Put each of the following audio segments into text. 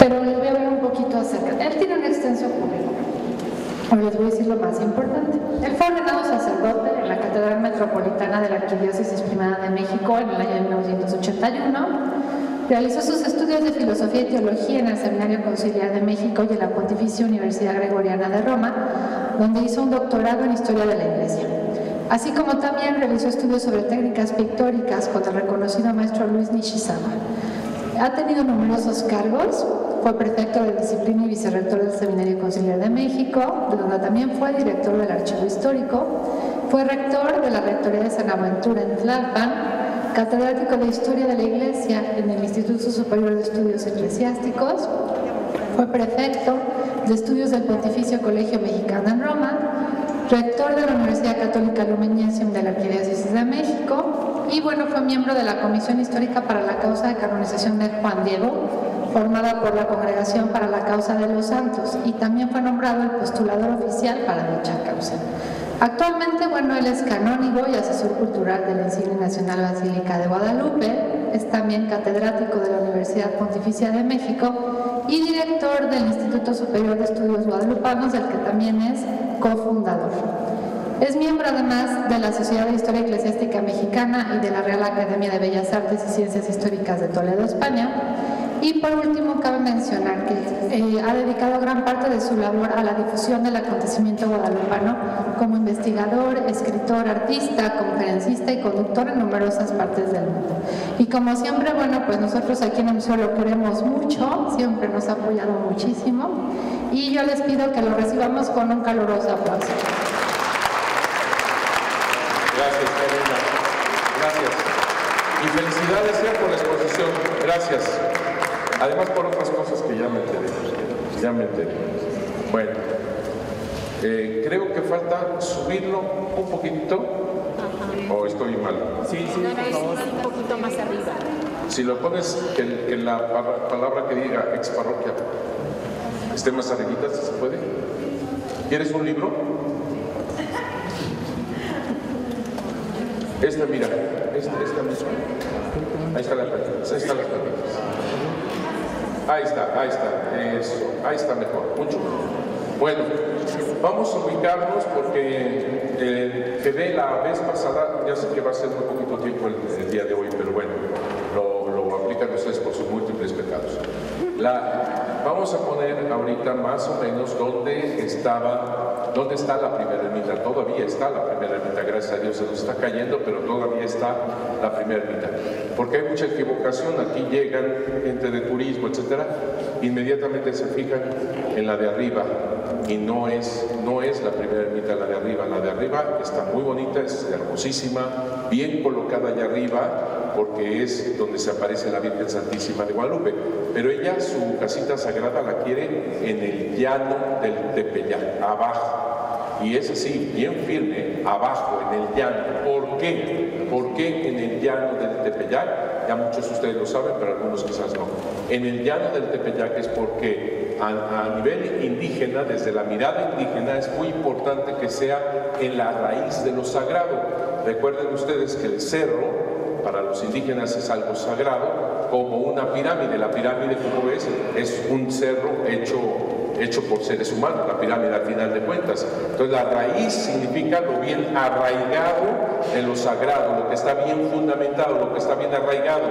Pero les voy a hablar un poquito acerca. Él tiene un extenso currículum. Ahora les voy a decir lo más importante. Él fue ordenado sacerdote en la Catedral Metropolitana de la Arquidiócesis Primada de México en el año de 1981. Realizó sus estudios de Filosofía y Teología en el Seminario Conciliar de México y en la Pontificia Universidad Gregoriana de Roma, donde hizo un doctorado en Historia de la Iglesia. Así como también realizó estudios sobre técnicas pictóricas con el reconocido maestro Luis Nishizawa. Ha tenido numerosos cargos. Fue prefecto de disciplina y vicerrector del Seminario Conciliar de México, de donde también fue director del Archivo Histórico. Fue rector de la Rectoría de San Buenaventura en Tlalpan, catedrático de Historia de la Iglesia en el Instituto Superior de Estudios Eclesiásticos. Fue prefecto de Estudios del Pontificio Colegio Mexicano en Roma, rector de la Universidad Católica Lumen Gentium de la Arquidiócesis de México y, bueno, fue miembro de la Comisión Histórica para la Causa de Canonización de Juan Diego, formada por la Congregación para la Causa de los Santos, y también fue nombrado el postulador oficial para dicha causa. Actualmente, bueno, él es canónigo y asesor cultural de la Insignia Nacional Basílica de Guadalupe, es también catedrático de la Universidad Pontificia de México y director del Instituto Superior de Estudios Guadalupanos, del que también es cofundador. Es miembro además de la Sociedad de Historia Eclesiástica Mexicana y de la Real Academia de Bellas Artes y Ciencias Históricas de Toledo, España. Y por último, cabe mencionar que ha dedicado gran parte de su labor a la difusión del acontecimiento guadalupano como investigador, escritor, artista, conferencista y conductor en numerosas partes del mundo. Y como siempre, bueno, pues nosotros aquí en el museo lo queremos mucho, siempre nos ha apoyado muchísimo y yo les pido que lo recibamos con un caluroso aplauso. Gracias, Karina. Gracias. Y felicidades por la exposición. Gracias. Además por otras cosas que ya me enteré. Bueno, creo que falta subirlo un poquito. ¿O estoy mal? Sí, por favor. Un poquito más arriba. Si lo pones, que la palabra que diga ex parroquia esté más arribita, si se puede. ¿Quieres un libro? Mira, esta misma. Ahí está las patitas, ahí está mejor, mucho mejor. Bueno, vamos a ubicarnos porque quedé la vez pasada, ya sé que va a ser muy poquito tiempo el día de hoy, pero bueno, lo aplican ustedes por sus múltiples pecados. Vamos a poner ahorita más o menos dónde está la primera ermita. Todavía está la primera ermita, gracias a Dios, se nos está cayendo, pero todavía está la primera ermita. Porque hay mucha equivocación, aquí llegan gente de turismo, etcétera, inmediatamente se fijan en la de arriba, y no es la primera ermita la de arriba está muy bonita, es hermosísima, bien colocada allá arriba, porque es donde se aparece la Virgen Santísima de Guadalupe, pero ella su casita sagrada la quiere en el llano del Tepeyac, abajo, y es así, bien firme, abajo, en el llano. ¿Por qué? ¿Por qué en el llano del Tepeyac? Ya muchos de ustedes lo saben, pero algunos quizás no. En el llano del Tepeyac es porque a nivel indígena, desde la mirada indígena, es muy importante que sea en la raíz de lo sagrado. Recuerden ustedes que el cerro para los indígenas es algo sagrado, como una pirámide. La pirámide, como ves, es un cerro hecho por seres humanos, la pirámide al final de cuentas. Entonces la raíz significa lo bien arraigado en lo sagrado, lo que está bien fundamentado, lo que está bien arraigado.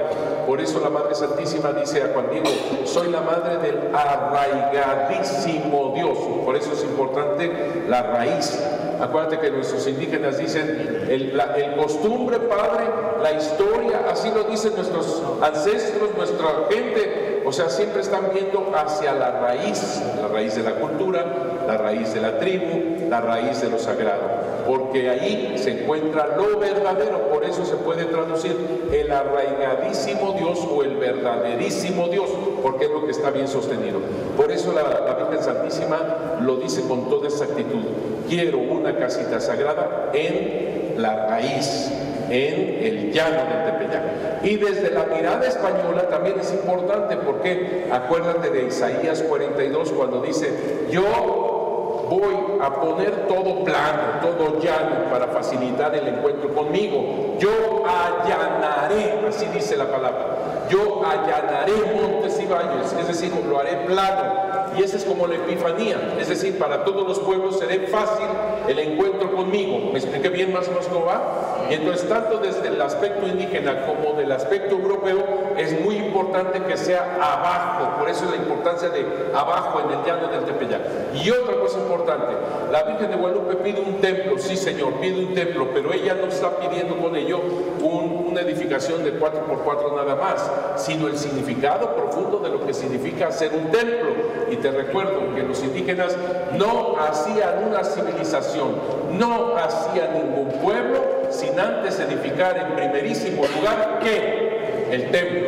Por eso la Madre Santísima dice a Juan Diego: soy la madre del arraigadísimo Dios. Por eso es importante la raíz. Acuérdate que nuestros indígenas dicen el costumbre, padre, la historia, así lo dicen nuestros ancestros, nuestra gente. O sea, siempre están viendo hacia la raíz de la cultura, la raíz de la tribu, la raíz de lo sagrado, porque ahí se encuentra lo verdadero. Por eso se puede traducir el arraigadísimo Dios o el verdaderísimo Dios, porque es lo que está bien sostenido. Por eso la Virgen Santísima lo dice con toda exactitud: quiero una casita sagrada en la raíz, en el llano del Tepeyac. Y desde la mirada española también es importante, porque acuérdate de Isaías 42 cuando dice: yo voy a poner todo plano, todo llano para facilitar el encuentro conmigo. Yo allanaré, así dice la palabra, yo allanaré montes y valles, es decir, lo haré plano. Y esa es como la epifanía, es decir, para todos los pueblos será fácil el encuentro conmigo. ¿Me expliqué bien más o menos cómo va? Y entonces, tanto desde el aspecto indígena como del aspecto europeo, es muy importante que sea abajo. Por eso es la importancia de abajo en el llano del Tepeyac. Y otra cosa importante, la Virgen de Guadalupe pide un templo, sí señor, pide un templo, pero ella no está pidiendo con ello una edificación de 4x4 nada más, sino el significado profundo de lo que significa hacer un templo. Y te recuerdo que los indígenas no hacían una civilización, no hacían ningún pueblo sin antes edificar en primerísimo lugar, ¿qué? El templo.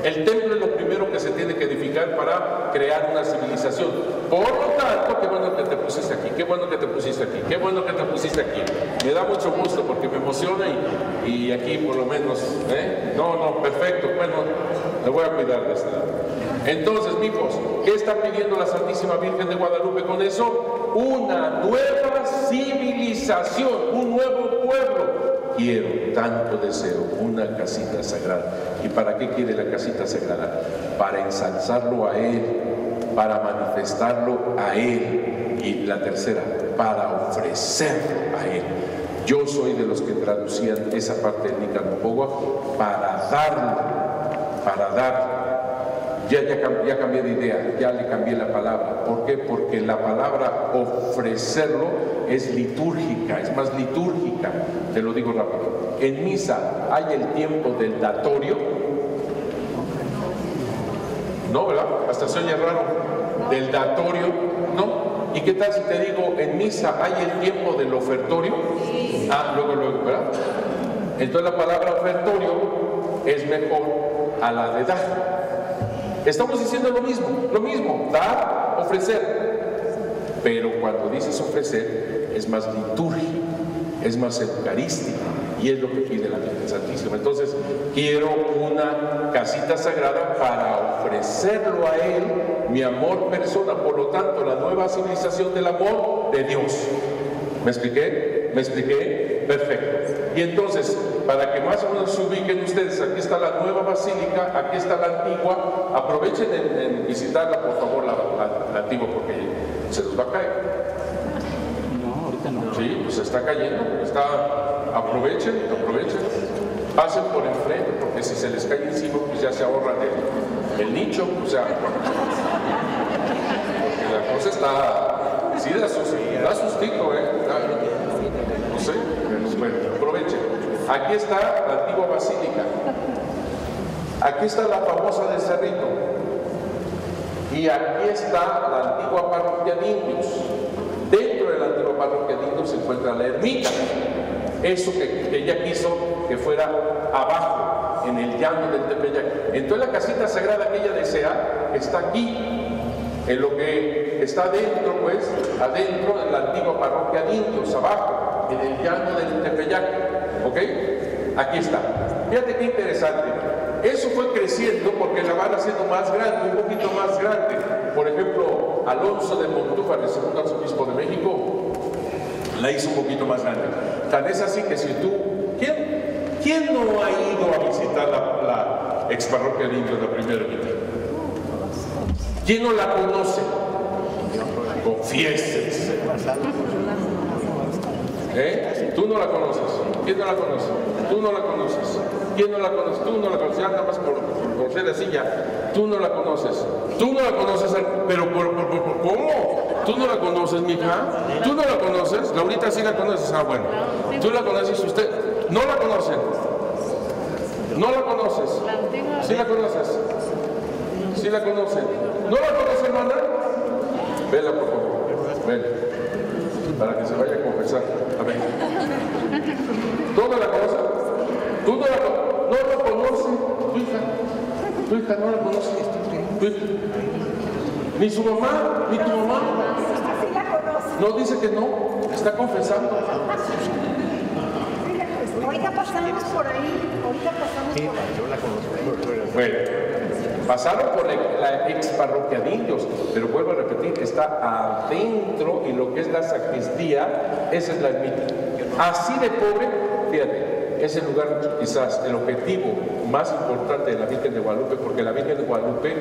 El templo es lo primero que se tiene que edificar para crear una civilización. Por lo tanto, qué bueno que te pusiste aquí, qué bueno que te pusiste aquí, qué bueno que te pusiste aquí. Me da mucho gusto porque me emociona y aquí por lo menos, No, perfecto. Bueno, me voy a cuidar de esta. Entonces, hijos, ¿qué está pidiendo la Santísima Virgen de Guadalupe con eso? Una nueva civilización, un nuevo pueblo. Quiero, tanto deseo, una casita sagrada. ¿Y para qué quiere la casita sagrada? Para ensalzarlo a Él, para manifestarlo a Él. Y la tercera, para ofrecerlo a Él. Yo soy de los que traducían esa parte del Nicanopogua para darlo. Ya cambié de idea, ya le cambié la palabra. ¿Por qué? Porque la palabra ofrecerlo es litúrgica, es más litúrgica. Te lo digo rápido. En misa hay el tiempo del datorio. No, ¿verdad? Hasta se oye raro. Del datorio, ¿no? ¿Y qué tal si te digo, en misa hay el tiempo del ofertorio? Luego, ¿verdad? Entonces la palabra ofertorio es mejor a la de dar. Estamos diciendo lo mismo, dar, ofrecer. Pero cuando dices ofrecer, es más litúrgico, es más eucarístico, y es lo que pide la Virgen Santísima. Entonces, quiero una casita sagrada para ofrecerlo a Él, mi amor persona, por lo tanto, la nueva civilización del amor de Dios. ¿Me expliqué? ¿Me expliqué? Perfecto. Y entonces, para que más o menos se ubiquen ustedes, aquí está la nueva basílica, aquí está la antigua. Aprovechen en visitarla, por favor, la antigua, porque se los va a caer. No, ahorita no. Sí, pues está cayendo. Aprovechen. Pasen por enfrente, porque si se les cae encima, pues ya se ahorran el nicho. O sea, porque la cosa está... Sí, da sustito, no sé, bueno, aprovechen. Aquí está la antigua basílica. Aquí está la famosa del Cerrito. Y aquí está la antigua parroquia de indios. Dentro de la antigua parroquia de indios se encuentra la ermita. Eso que ella quiso que fuera abajo, en el llano del Tepeyac. Entonces la casita sagrada que ella desea está aquí. En lo que está adentro, pues, adentro de la antigua parroquia de indios, abajo, en el llano del Tepeyac. ¿Ok? Aquí está. Fíjate qué interesante. Eso fue creciendo porque la van haciendo más grande, un poquito más grande. Por ejemplo, Alonso de Montúfar, el segundo arzobispo de México, la hizo un poquito más grande. Tan es así que si tú... ¿Quién no ha ido a visitar la exparroquia de indios, la primera ermita? ¿Quién no la conoce? Confiésense. Tú no la conoces. ¿Quién no la conoce? Tú no la conoces. ¿Quién no la conoce? Tú no la conoces. Ya nada más por ser así ya. Tú no la conoces. Tú no la conoces. Pero ¿cómo? ¿Tú no la conoces, mija? ¿Tú no la conoces? Laurita sí la conoces. Bueno. ¿Tú la conoces? ¿Usted? ¿No la conocen? ¿No la conoces? ¿Sí la conoces? ¿Sí la conocen? ¿No la conoce, hermana? Vela, por favor. Ven. Para que se vaya a confesar. A ver. ¿Tú no la conoces? ¿Tú no la conoces? Tu hija no la conoce. ¿Tu hija? Ni su mamá, ni tu mamá. Sí la conoce. No, dice que no. Está confesando. Ahorita pasamos por ahí. Yo la conozco. Bueno. Pasaron por la ex parroquia de Indios, pero vuelvo a repetir, está adentro y lo que es la sacristía, esa es la ermita. Así de pobre, fíjate, es el lugar, quizás, el objetivo más importante de la Virgen de Guadalupe, porque la Virgen de Guadalupe,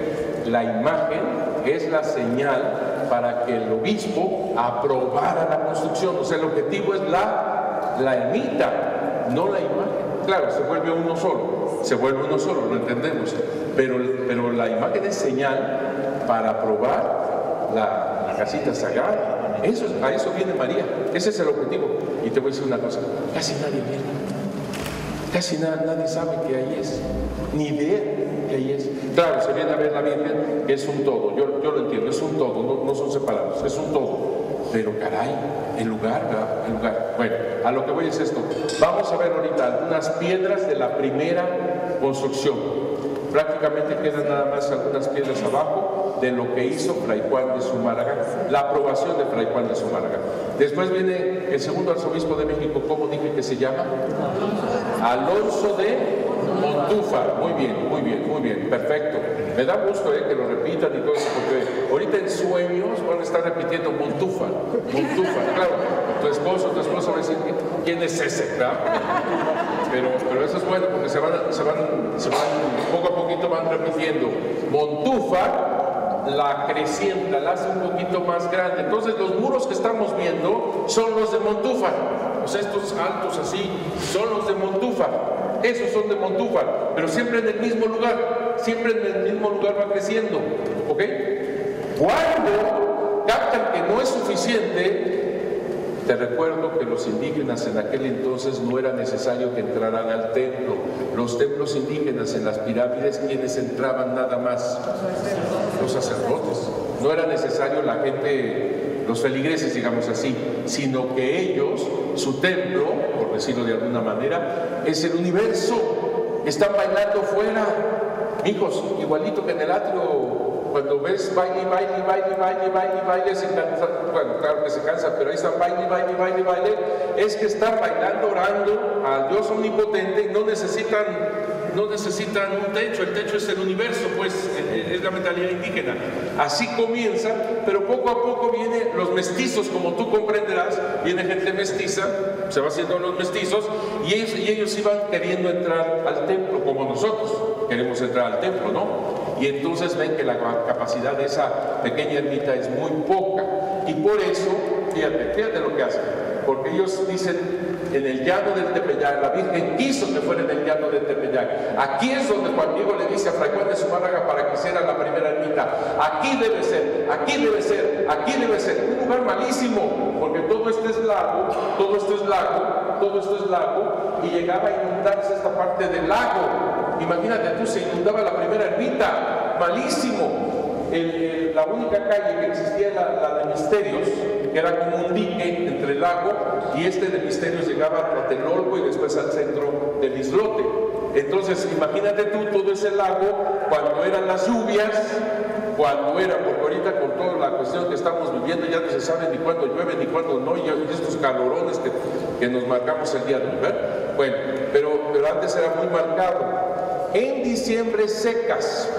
la imagen es la señal para que el obispo aprobara la construcción. O sea, el objetivo es la ermita, no la imagen. Claro, se vuelve uno solo, lo entendemos, pero la imagen es señal para aprobar la casita sagrada. A eso viene María, ese es el objetivo. Y te voy a decir una cosa, casi nadie viene, casi nadie sabe que ahí es, ni idea que ahí es. Claro, se viene a ver la Virgen, que es un todo, yo lo entiendo, es un todo, no son separados, es un todo. Pero caray, el lugar, ¿verdad? El lugar. Bueno, a lo que voy es esto. Vamos a ver ahorita algunas piedras de la primera construcción. Prácticamente quedan nada más algunas piedras abajo de lo que hizo Fray Juan de Zumárraga, la aprobación de Fray Juan de Zumárraga. Después viene el segundo arzobispo de México, ¿cómo dije que se llama? Alonso de Montúfar. Muy bien, perfecto. Me da gusto que lo repitan y todo eso, porque ahorita en sueños van a estar repitiendo Montúfar, claro. Tu esposa va a decir, ¿quién es ese? ¿Verdad? Pero eso es bueno, porque se van poco a poquito van repitiendo. Montúfar la acrecienta, la hace un poquito más grande. Entonces los muros que estamos viendo son los de Montúfar. O sea, estos altos así son los de Montúfar. Esos son de Montúfar, pero siempre en el mismo lugar, va creciendo, ¿ok? Cuando captan que no es suficiente, te recuerdo que los indígenas en aquel entonces no era necesario que entraran al templo. Los templos indígenas en las pirámides, ¿quiénes entraban nada más? Los sacerdotes. No era necesario la gente, los feligreses, digamos así, sino que ellos, su templo, por decirlo de alguna manera, es el universo. Están bailando fuera, hijos, igualito que en el atrio. Cuando ves baile, se cansa, bueno, claro que se cansa, pero ahí están baile, es que están bailando, orando al Dios omnipotente y no necesitan un techo, el techo es el universo, pues es la mentalidad indígena. Así comienza, pero poco a poco vienen los mestizos, como tú comprenderás, viene gente mestiza, se va haciendo los mestizos, y ellos iban queriendo entrar al templo, como nosotros queremos entrar al templo, ¿no? Y entonces ven que la capacidad de esa pequeña ermita es muy poca, y por eso, fíjate lo que hacen, porque ellos dicen, en el llano del Tepeyac, la Virgen quiso que fuera en el llano del Tepeyac. Aquí es donde Juan Diego le dice a Fray Juan de Zumárraga para que hiciera la primera ermita. Aquí debe ser, un lugar malísimo, porque todo esto es lago, y llegaba a inundarse esta parte del lago. Imagínate tú, se inundaba la primera ermita, malísimo. La única calle que existía era la de Misterios, que era como un dique entre el lago, y de Misterios llegaba a Tlatelolco y después al centro del islote. Entonces, imagínate tú todo ese lago cuando eran las lluvias, porque ahorita con toda la cuestión que estamos viviendo ya no se sabe ni cuándo llueve ni cuándo no, y estos calorones que nos marcamos el día de hoy, ¿verdad? Bueno, pero antes era muy marcado. En diciembre secas.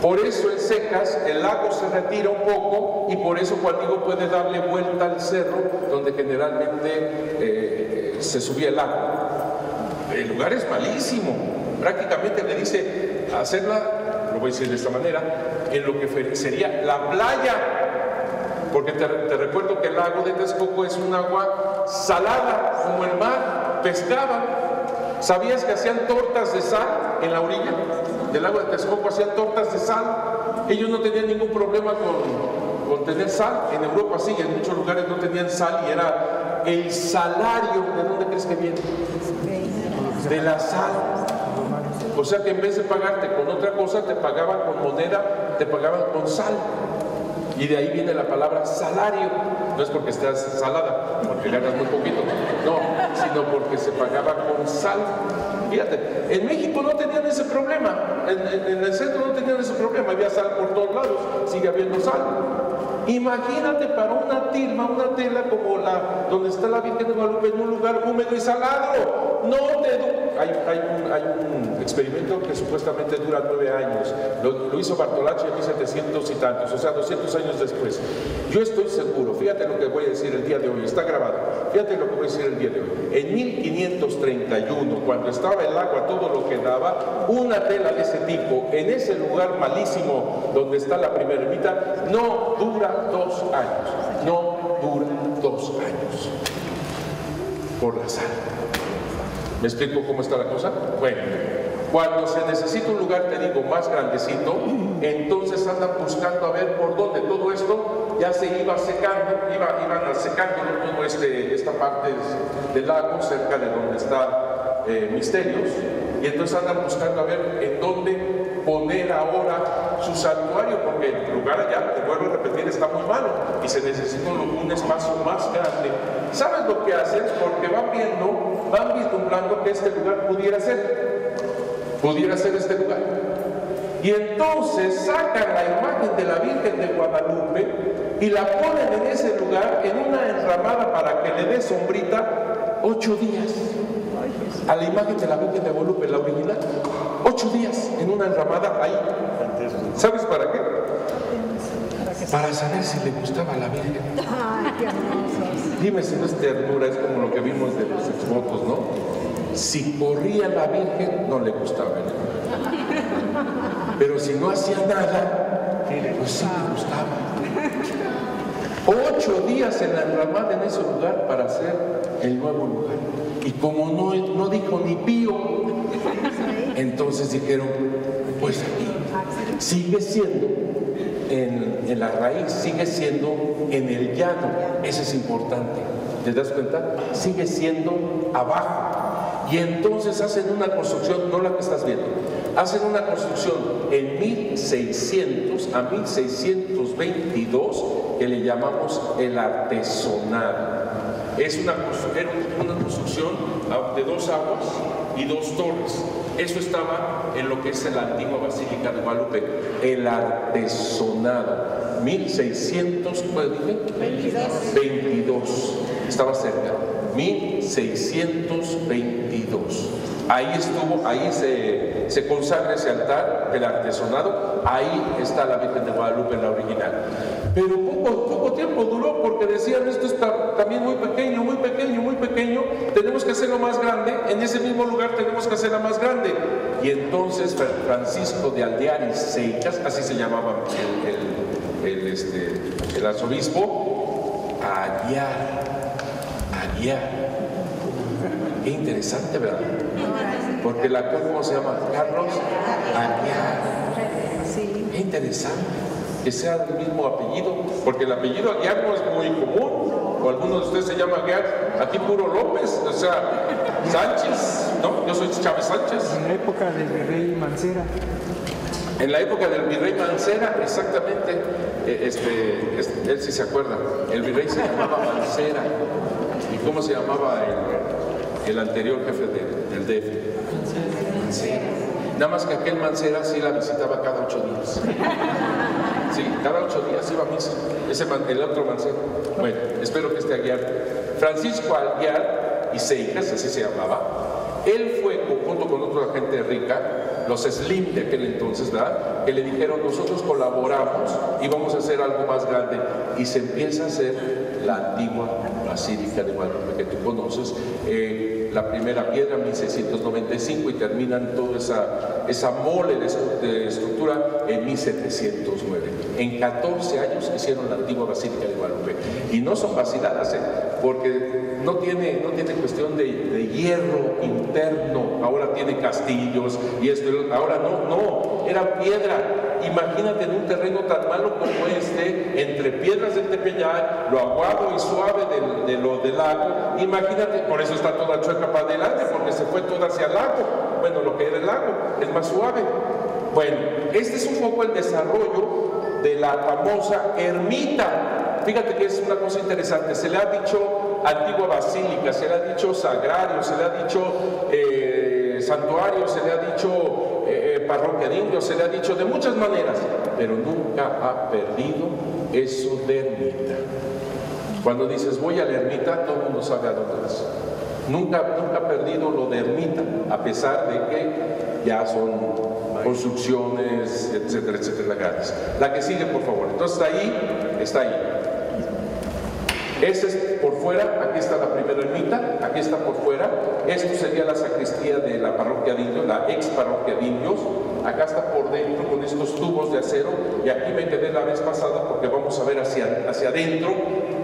Por eso en secas el lago se retira un poco y por eso Juan Diego puede darle vuelta al cerro donde generalmente se subía el lago. El lugar es malísimo. Prácticamente le dice hacerla, lo voy a decir de esta manera, en lo que sería la playa. Porque te recuerdo que el lago de Texcoco es un agua salada, como el mar, pescaban. ¿Sabías que hacían tortas de sal en la orilla del lago de Texcoco? Hacían tortas de sal. Ellos no tenían ningún problema con tener sal. En Europa sí, en muchos lugares no tenían sal y era el salario. ¿De dónde crees que viene? De la sal. O sea que en vez de pagarte con otra cosa, te pagaban con moneda, te pagaban con sal. Y de ahí viene la palabra salario. No es porque estés salada, porque ganas muy poquito, no, sino porque se pagaba con sal. Fíjate, en México no tenían ese problema, en el centro no tenían ese problema, había sal por todos lados, sigue habiendo sal. Imagínate para una tela como donde está la Virgen de Guadalupe, en un lugar húmedo y salado. hay un experimento que supuestamente dura 9 años. Lo hizo Bartolacci en 1700 y tantos, o sea, 200 años después. Yo estoy seguro, fíjate lo que voy a decir el día de hoy, está grabado. Fíjate lo que voy a decir el día de hoy. En 1531, cuando estaba el agua todo lo que daba, una tela de ese tipo, en ese lugar malísimo donde está la primera ermita, no dura 2 años. No dura 2 años. Por la sal. ¿Me explico cómo está la cosa? Bueno, cuando se necesita un lugar, te digo, más grandecito, entonces andan buscando a ver por dónde todo esto ya se iba secando, iban secando todo esta parte del lago, cerca de donde está Misterios, y entonces andan buscando a ver en dónde poner ahora su santuario, porque el lugar allá, te vuelvo a repetir, está muy malo y se necesita un espacio más grande. ¿Sabes lo que hacen? Porque van vislumbrando que este lugar pudiera ser este lugar. Y entonces sacan la imagen de la Virgen de Guadalupe y la ponen en ese lugar, en una enramada para que le dé sombrita, 8 días. A la imagen de la Virgen de Guadalupe, la original, 8 días en una enramada ahí. ¿Sabes para qué? Para saber si le gustaba a la Virgen. Ay, qué hermosos. Dime si no es ternura, es como lo que vimos de los exvotos, ¿no? Si corría la Virgen, no le gustaba. Pero si no hacía nada, pues sí le gustaba. 8 días en la enramada en ese lugar para hacer el nuevo lugar. Y como no dijo ni pío, entonces dijeron, pues aquí sigue siendo en la raíz, sigue siendo en el llano. Eso es importante. ¿Te das cuenta? Sigue siendo abajo. Y entonces hacen una construcción, no la que estás viendo, hacen una construcción en 1600 a 1622 que le llamamos el artesonado. Es una construcción de 2 aguas y 2 torres. Eso estaba en lo que es la antigua Basílica de Guadalupe, el artesonado. 1600, ¿cuál dije? 22. Estaba cerca. 1622. Ahí estuvo, ahí se consagra ese altar, el artesonado. Ahí está la Virgen de Guadalupe, la original. Pero poco tiempo duró, porque decían, esto está también muy pequeño, muy pequeño, muy pequeño, tenemos que hacerlo más grande, en ese mismo lugar tenemos que hacerla más grande. Y entonces Francisco de Aldear y Seicas, así se llamaba el arzobispo, Aguiar. Qué interesante, ¿verdad? Porque el actor, ¿cómo se llama? Carlos Aguiar. Qué interesante que sea el mismo apellido, porque el apellido Aguiar no es muy común, o alguno de ustedes se llama Aguiar, aquí puro López, o sea, Sánchez, ¿no? Yo soy Chávez Sánchez. En la época del virrey Mancera. En la época del virrey Mancera, exactamente, él sí se acuerda, el virrey se llamaba Mancera. ¿Y cómo se llamaba el anterior jefe del DF? Mancera. Nada más que aquel Mancera sí la visitaba cada 8 días. Sí, cada 8 días iba a misa. El otro Mancera. Bueno, espero que esté Aguiar. Francisco Aguiar y Seicas, así se llamaba. Él fue, junto con otra gente rica, los Slim de aquel entonces, ¿verdad?, que le dijeron, nosotros colaboramos y vamos a hacer algo más grande. Y se empieza a hacer la antigua Basílica de Guadalupe que tú conoces, la primera piedra en 1695 y terminan toda esa mole de estructura en 1709. En 14 años hicieron la antigua Basílica de Guadalupe. Y no son vaciladas, porque no tiene cuestión de hierro interno, ahora tiene castillos y esto, ahora no, era piedra. Imagínate en un terreno tan malo como entre piedras del Tepeyac, lo aguado y suave de lo del lago, imagínate, por eso está toda chueca para adelante, porque se fue toda hacia el lago. Bueno, lo que era el lago es más suave. Bueno, este es un poco el desarrollo de la famosa ermita. Fíjate que es una cosa interesante, se le ha dicho antigua basílica, se le ha dicho sagrario, se le ha dicho santuario, se le ha dicho parroquia de indios, se le ha dicho de muchas maneras, pero nunca ha perdido eso de ermita. Cuando dices voy a la ermita, todo el mundo sabe a dónde vas. Nunca ha perdido lo de ermita, a pesar de que ya son construcciones, etcétera, etcétera, grandes. La que sigue, por favor. Entonces está ahí. Ese es por fuera, aquí está la primera ermita, aquí está por fuera. Esto sería la sacristía de la parroquia de Indios, la ex parroquia de Indios. Acá está por dentro con estos tubos de acero, y aquí me quedé la vez pasada porque vamos a ver hacia adentro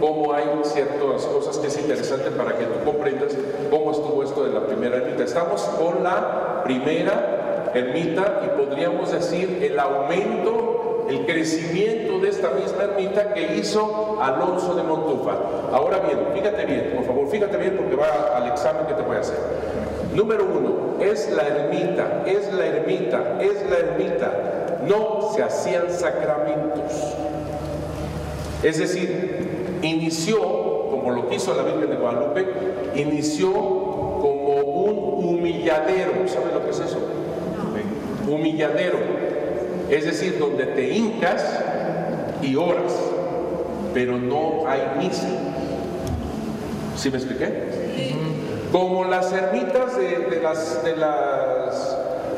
cómo hay ciertas cosas que es interesante para que tú comprendas cómo estuvo esto de la primera ermita. Estamos con la primera ermita y podríamos decir el aumento, el crecimiento de esta misma ermita que hizo Alonso de Montúfar. Ahora bien, fíjate bien, por favor, fíjate bien porque va al examen que te voy a hacer. Número 1, es la ermita, es la ermita, es la ermita. No se hacían sacramentos. Es decir, inició, como lo quiso la Virgen de Guadalupe, inició como un humilladero. ¿Saben lo que es eso? Humilladero. Es decir, donde te hincas y oras, pero no hay misa. ¿Sí me expliqué? Como las ermitas de las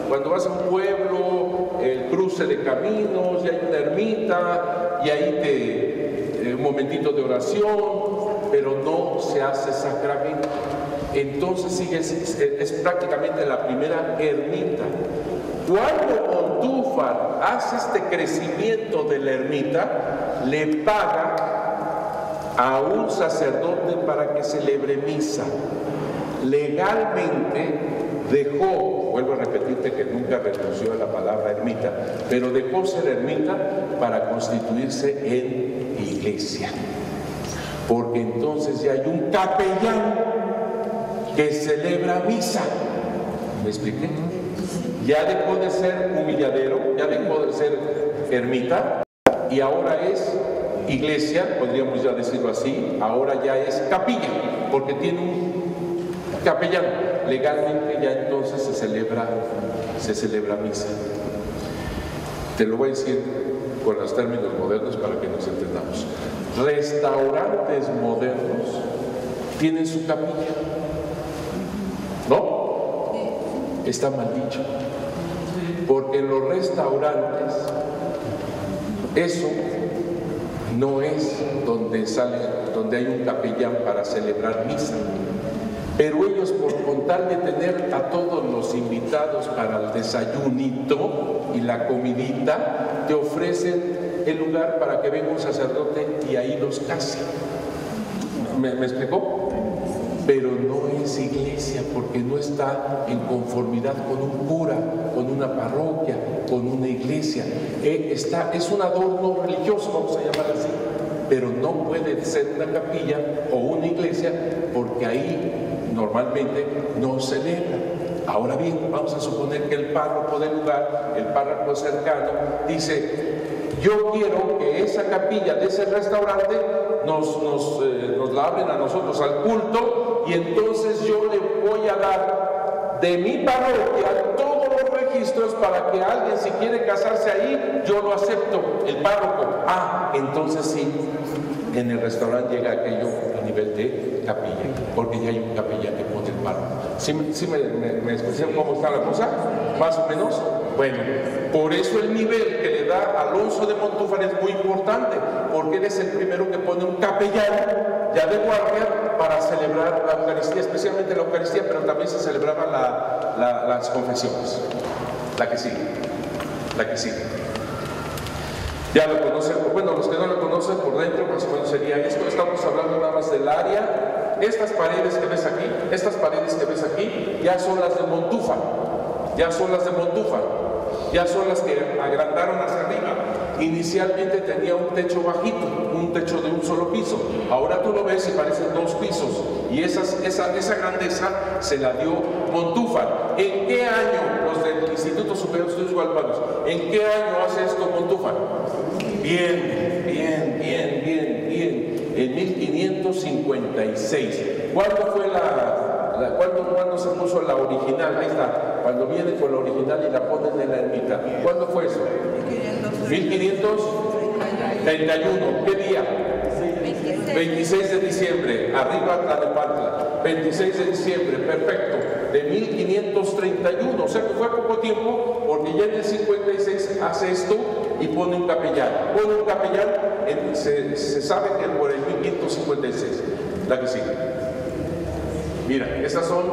cuando vas a un pueblo, el cruce de caminos, y hay una ermita, y ahí un momentito de oración, pero no se hace sacramento. Entonces es prácticamente la primera ermita. Cuando Montúfar hace este crecimiento de la ermita, le paga a un sacerdote para que celebre misa. Legalmente dejó, vuelvo a repetirte que nunca renunció a la palabra ermita, pero dejó ser ermita para constituirse en iglesia. Porque entonces ya hay un capellán que celebra misa. ¿Me expliqué? Ya dejó de ser humilladero, ya dejó de ser ermita, y ahora es iglesia, podríamos ya decirlo así, ahora ya es capilla, porque tiene un capellán. Legalmente ya entonces se celebra misa. Te lo voy a decir con los términos modernos para que nos entendamos. Restaurantes modernos tienen su capilla, ¿no? Está mal dicho, porque en los restaurantes eso no es donde hay un capellán para celebrar misa. Pero ellos, por contar de tener a todos los invitados para el desayunito y la comidita, te ofrecen el lugar para que venga un sacerdote y ahí los case. ¿Me explicó? Pero no es iglesia, porque no está en conformidad con un cura, con una parroquia, con una iglesia. Es un adorno religioso, vamos a llamar así, pero no puede ser una capilla o una iglesia, porque ahí normalmente no celebra. Ahora bien, vamos a suponer que el párroco del lugar, el párroco cercano, dice: yo quiero que esa capilla de ese restaurante nos la abren a nosotros al culto, y entonces yo le voy a dar de mi parroquia todos los registros para que alguien, si quiere casarse ahí, yo lo acepto, el párroco. Entonces sí, en el restaurante llega aquello a nivel de capilla, porque ya hay un capellán que pone el párroco. ¿Sí me explicaron cómo está la cosa? Más o menos. Bueno, por eso el nivel que le da Alonso de Montúfar es muy importante, porque él es el primero que pone un capellán ya de guardia para celebrar la Eucaristía, especialmente la Eucaristía, pero también se celebraban las confesiones. La que sigue. Ya lo conocen, bueno, los que no lo conocen por dentro, más o menos sería esto. Estamos hablando nada más del área. Estas paredes que ves aquí, ya son las de Montúfar. Ya son las que agrandaron hacia arriba. Inicialmente tenía un techo bajito, un techo de un solo piso. Ahora tú lo ves y parecen 2 pisos. Y esa grandeza se la dio Montúfar. ¿En qué año, los del Instituto Superior de Estudios Guadalupanos, en qué año hace esto Montúfar? Bien. En 1556. ¿Cuándo fue cuándo se puso la original? Ahí está. Cuando viene con la original y la ponen en la ermita. ¿Cuándo fue eso? 1531. ¿Qué día? 26 26 de diciembre, arriba Tlalnepantla, 26 de diciembre, perfecto, de 1531, o sea que fue poco tiempo, porque ya en el 56 hace esto y pone un capellán. Pone un capellán, se sabe que por el 1556, la que sigue. Mira, estas son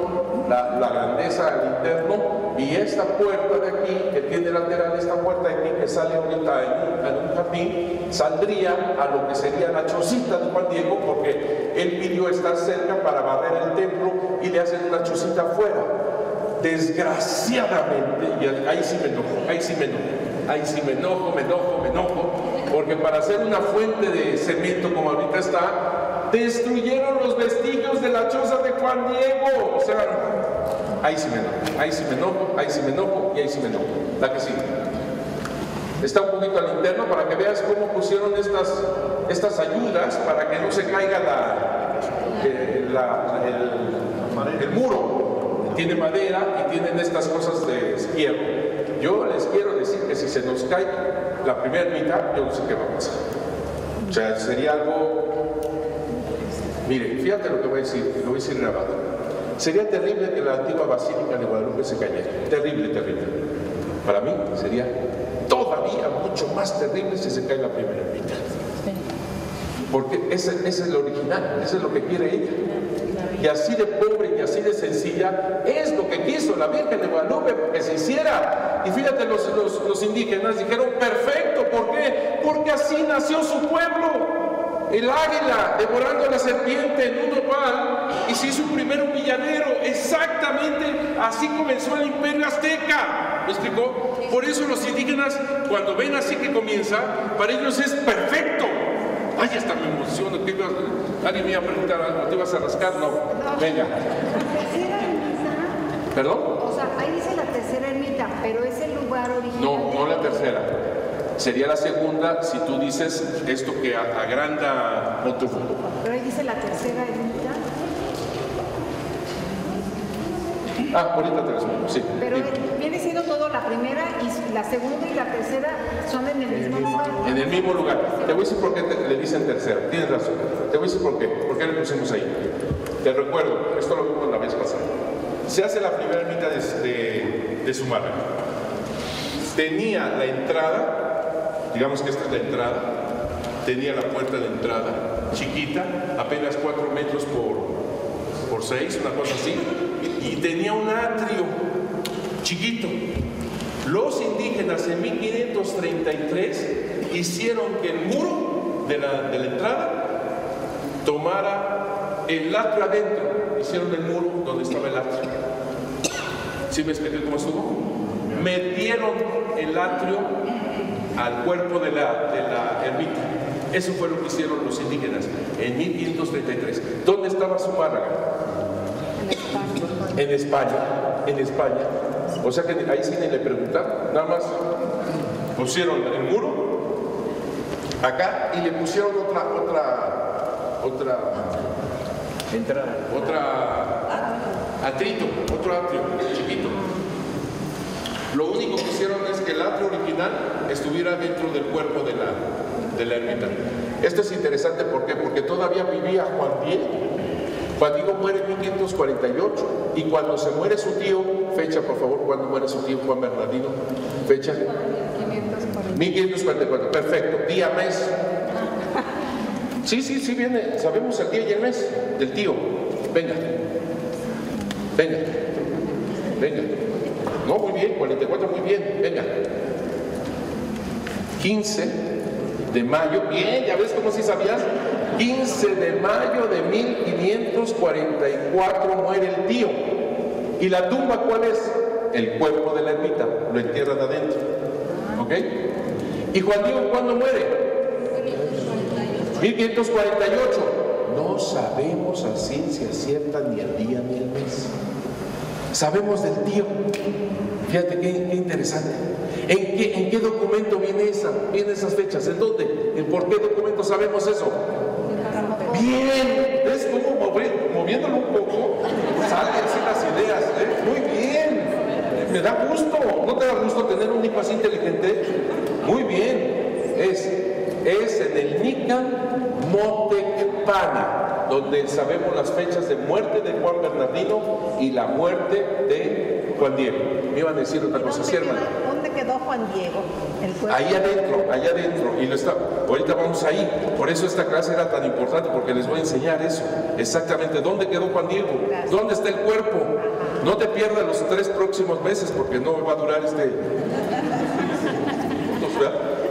la grandeza al interno, y esta puerta de aquí, que tiene lateral, esta puerta de aquí que sale ahorita en un jardín, saldría a lo que sería la chocita de Juan Diego, porque él pidió estar cerca para barrer el templo y le hacen una chocita afuera. Desgraciadamente, y ahí sí me enojo, porque para hacer una fuente de cemento como ahorita está, destruyeron los vestigios de la choza de Juan Diego. O sea, ahí sí me enojo, y ahí sí me enojo. La que sigue. Está un poquito al interno para que veas cómo pusieron estas ayudas para que no se caiga el muro. Tiene madera y tienen estas cosas de hierro. Yo les quiero decir que si se nos cae la primera mitad, yo no sé qué va a pasar. O sea, sería algo... Mire, fíjate lo que voy a decir, lo voy a decir grabado. Sería terrible que la antigua Basílica de Guadalupe se cayera. Terrible. Para mí sería todavía mucho más terrible si se cae la primera mitad. Porque ese es el original, ese es lo que quiere ella. Y así de pobre y así de sencilla es lo que quiso la Virgen de Guadalupe, que se hiciera. Y fíjate, los indígenas dijeron, perfecto, ¿por qué? Porque así nació su pueblo. El águila devorando a la serpiente en un nopal, y se hizo primero un villanero. Exactamente así comenzó el imperio azteca. ¿Me explicó? Por eso los indígenas, cuando ven así que comienza, para ellos es perfecto. Ay, hasta me emociono. Alguien me iba a preguntar algo, ¿te ibas a rascar? No. Venga. ¿Perdón? O sea, ahí dice la tercera ermita, pero es el lugar original. No la tercera. Sería la segunda si tú dices esto que agranda Montufo. Pero ahí dice la tercera ermita. Ahorita te lo explico, sí. Pero viene siendo todo la primera y la segunda y la tercera son en el mismo lugar. En el mismo lugar. Te voy a decir por qué le dicen tercera. Tienes razón. Te voy a decir por qué. ¿Por qué le pusimos ahí? Te recuerdo, esto lo vimos la vez pasada. Se hace la primera ermita de Zumárraga. Tenía la entrada, digamos que esta es la entrada, tenía la puerta de entrada chiquita, apenas 4 metros por 6, una cosa así, y tenía un atrio chiquito. Los indígenas en 1533 hicieron que el muro de la entrada tomara el atrio adentro. Hicieron el muro donde estaba el atrio. ¿Sí me expliqué cómo estuvo? Metieron el atrio al cuerpo de la ermita. Eso fue lo que hicieron los indígenas en 1533. ¿Dónde estaba Zumárraga? En España. O sea que ahí sí ni le preguntaron, nada más pusieron el muro acá y le pusieron otro atrio chiquito. Lo único que hicieron es que el atrio original estuviera dentro del cuerpo de la ermita. Esto es interesante, ¿por qué? Porque todavía vivía Juan Diego. Juan Diego muere en 1548 y cuando se muere su tío, fecha por favor, cuando muere su tío Juan Bernardino, fecha 1544, perfecto, día, mes. Sí, viene, sabemos el día y el mes del tío. Venga. No, muy bien, 44, muy bien, venga. 15 de mayo, bien, ya ves cómo sí sabías. 15 de mayo de 1544 muere el tío. ¿Y la tumba cuál es? El cuerpo de la ermita, lo entierran adentro. ¿Ok? ¿Y Juan Diego cuándo muere? 1548. No sabemos a ciencia cierta ni el día ni el mes. Sabemos del tío. Fíjate qué interesante. ¿En qué documento vienen esas fechas? ¿En dónde? ¿Por qué documento sabemos eso? Bien, ¿ves cómo moviéndolo un poco salen así las ideas? Muy bien, me da gusto. ¿No te da gusto tener un hijo así inteligente? Muy bien, es en el Nican Motecpan. campana, donde sabemos las fechas de muerte de Juan Bernardino y la muerte de Juan Diego. Me iban a decir otra cosa, sí, hermano. ¿Dónde quedó Juan Diego? El cuerpo. Ahí adentro, y ahorita vamos ahí. Por eso esta clase era tan importante, porque les voy a enseñar eso, exactamente, ¿dónde quedó Juan Diego? ¿Dónde está el cuerpo? No te pierdas los 3 próximos meses, porque no va a durar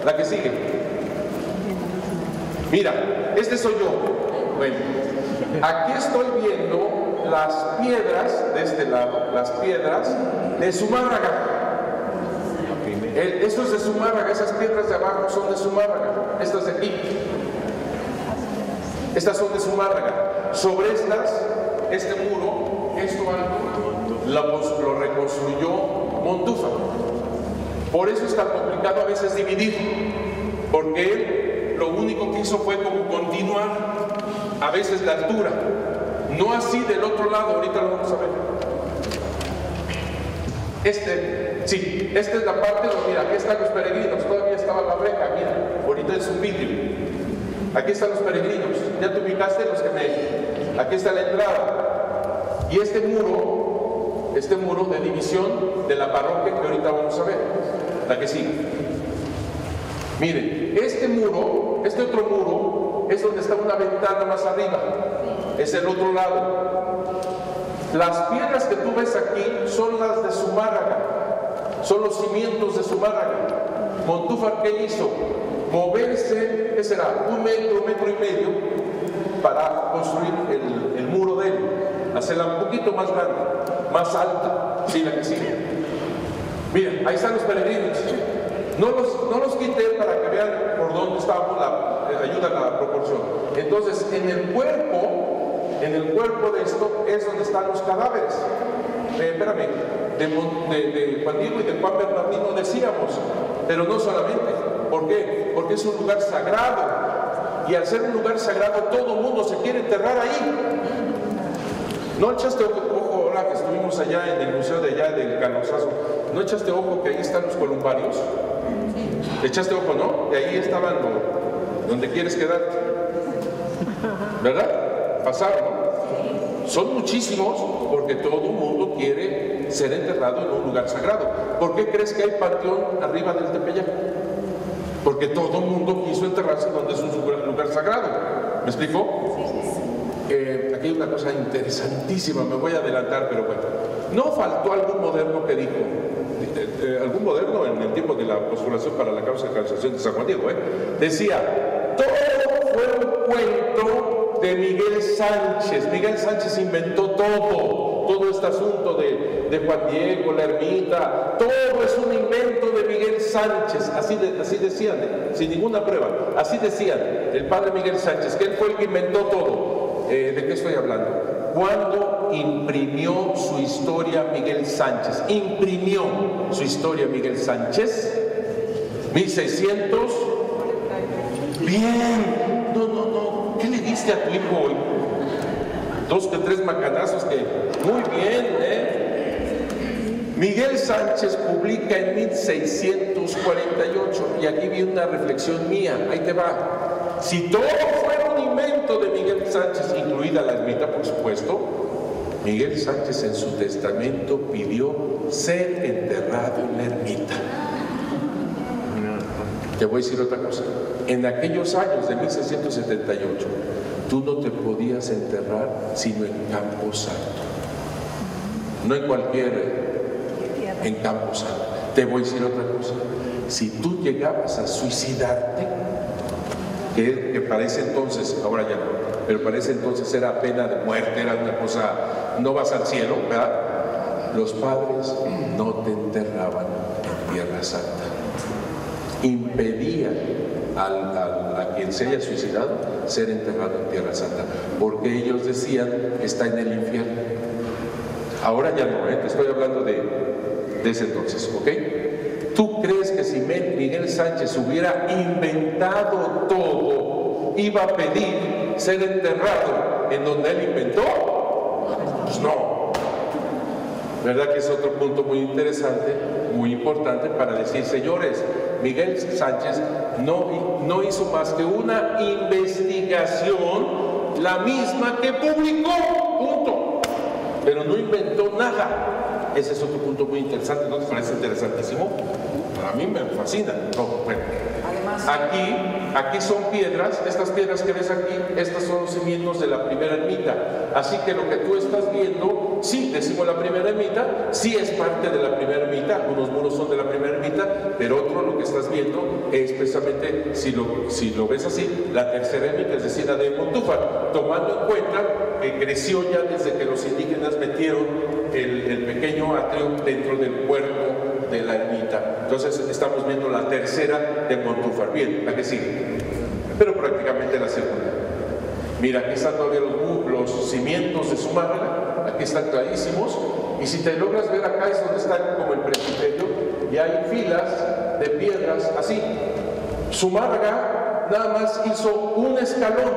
La que sigue. Mira, este soy yo. Bueno, aquí estoy viendo las piedras, de este lado, las piedras de Zumárraga. Esto es de Zumárraga, esas piedras de abajo son de Zumárraga, estas de aquí. Estas son de Zumárraga. Sobre estas, este muro, esto alto, lo reconstruyó Montúfar. Por eso es tan complicado a veces dividir, porque él lo único que hizo fue como continuar a veces la altura, no así del otro lado. Ahorita lo vamos a ver. Esta es la parte donde, mira, aquí están los peregrinos, todavía estaba la breja, mira, ahorita es un vidrio. Aquí están los peregrinos, ya te ubicaste aquí está la entrada. Y este muro de división de la parroquia que ahorita vamos a ver, la que sigue. Miren, este otro muro, es donde está una ventana más arriba, es el otro lado. Las piedras que tú ves aquí son las de Zumárraga, son los cimientos de Zumárraga. Montúfar, ¿qué hizo? Moverse, ¿qué será? 1 metro, 1,5 metros para construir el muro de él, hacerla un poquito más grande, más alta. Sí, la que sigue. Miren, ahí están los peregrinos. No los quité para que vean por dónde estábamos, ayuda a la proporción. Entonces, en el cuerpo de esto es donde están los cadáveres. De Juan Diego y de Juan Bernardino decíamos, pero no solamente. ¿Por qué? Porque es un lugar sagrado. Y al ser un lugar sagrado, todo el mundo se quiere enterrar ahí. ¿No echaste ojo ahora que estuvimos allá en el museo de allá del Canosazo? ¿No echaste ojo que ahí están los columbarios? ¿Echaste ojo, no? Que ahí estaban donde quieres quedarte. ¿Verdad? Pasaron, ¿no? Son muchísimos porque todo el mundo quiere ser enterrado en un lugar sagrado. ¿Por qué crees que hay panteón arriba del Tepeyac? Porque todo el mundo quiso enterrarse donde es un lugar sagrado. ¿Me explico? Aquí hay una cosa interesantísima, me voy a adelantar, pero bueno. No faltó algún moderno que dijo, algún moderno en el tiempo de la postulación para la causa de canonización de San Juan Diego, decía, todo fue un cuento de Miguel Sánchez. Miguel Sánchez inventó todo este asunto de Juan Diego, la ermita, todo es un invento de Miguel Sánchez. Así decían, sin ninguna prueba, así decían el padre Miguel Sánchez, que él fue el que inventó todo. ¿De qué estoy hablando? Cuando imprimió su historia Miguel Sánchez, imprimió su historia Miguel Sánchez, 1600. Bien, no, ¿qué le diste a tu hijo hoy? 2 que 3 macanazos que, muy bien, Miguel Sánchez publica en 1648, y aquí viene una reflexión mía, ahí te va. Si todo fuera un invento de Miguel Sánchez, incluida la ermita, por supuesto, Miguel Sánchez en su testamento pidió ser enterrado en la ermita. Te voy a decir otra cosa. En aquellos años de 1678, tú no te podías enterrar sino en Campo Santo. No en en Campo Santo. Te voy a decir otra cosa. Si tú llegabas a suicidarte, que para ese entonces, ahora ya no, pero para ese entonces era pena de muerte, era una cosa, no vas al cielo, ¿verdad? Los padres no te enterraban en Tierra Santa. Impedían a quien se haya suicidado ser enterrado en Tierra Santa, porque ellos decían, está en el infierno. Ahora ya no, te estoy hablando de ese entonces, ¿ok? ¿Tú crees que si Miguel Sánchez hubiera inventado todo, iba a pedir ser enterrado en donde él inventó? Pues no. ¿Verdad que es otro punto muy interesante, muy importante para decir, señores, Miguel Sánchez no hizo más que una investigación la misma que publicó, punto. Pero no inventó nada. Ese es otro punto muy interesante, ¿no te parece interesantísimo? A mí me fascina. No, bueno. Aquí son piedras, estas piedras que ves aquí, estas son los cimientos de la primera ermita. Así que lo que tú estás viendo, sí, decimos la primera ermita, sí es parte de la primera ermita, unos muros son de la primera ermita, pero otro lo que estás viendo es precisamente, si lo ves así, la tercera ermita, es decir, la de Montúfar, tomando en cuenta que creció ya desde que los indígenas metieron el pequeño atrio dentro del cuerpo de la ermita. Entonces estamos viendo la tercera de Montúfar. Bien, la que sigue, pero prácticamente la segunda. Mira, aquí están todavía los cimientos de Zumárraga, aquí están clarísimos, y si te logras ver acá es donde está como el presbiterio, y hay filas de piedras así. Zumárraga nada más hizo un escalón,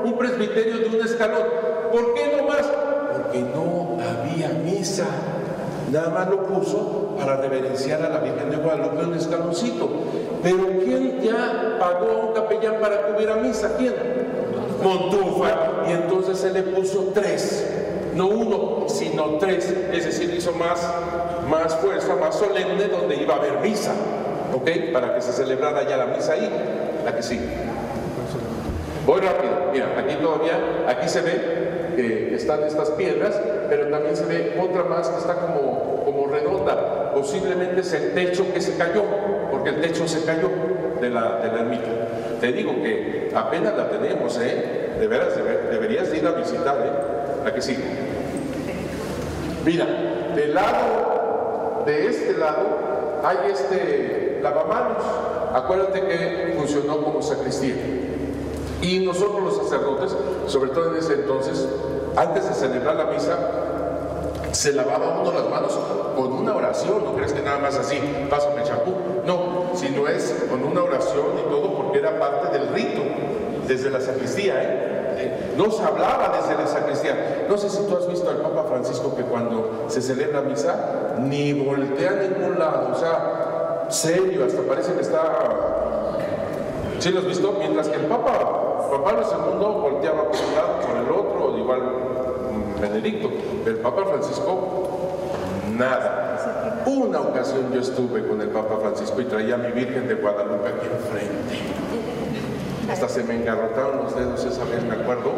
un presbiterio de un escalón. ¿Por qué no más? Porque no había misa. Nada más lo puso para reverenciar a la Virgen de Guadalupe, un escaloncito. Pero ¿quién ya pagó a un capellán para que hubiera misa? ¿Quién? Montúfar. Y entonces se le puso 3, no 1, sino 3. Es decir, hizo más fuerza, más solemne, donde iba a haber misa, ¿ok? Para que se celebrara ya la misa ahí. La que sigue. Voy rápido. Mira, aquí se ve que están estas piedras, pero también se ve otra más que está como redonda. Posiblemente es el techo que se cayó, porque el techo se cayó de la ermita. Te digo que apenas la tenemos, de veras, deberías ir a visitar, la que sigue. Mira, de este lado hay lavamanos. Acuérdate que funcionó como sacristía. Y nosotros los sacerdotes, sobre todo en ese entonces, antes de celebrar la misa, se lavaba uno las manos con una oración. No crees que nada más así, pásame champú. No, sino es con una oración y todo, porque era parte del rito desde la sacristía. No se hablaba desde la sacristía. No sé si tú has visto al Papa Francisco que cuando se celebra misa ni voltea a ningún lado, o sea, serio, hasta parece que está... ¿Sí lo has visto? Mientras que el Papa Juan Pablo II volteaba por un lado, por el otro, igual Benedicto, pero el Papa Francisco, nada. Una ocasión yo estuve con el Papa Francisco y traía a mi Virgen de Guadalupe aquí enfrente. Hasta se me engarrotaron los dedos esa vez, me acuerdo.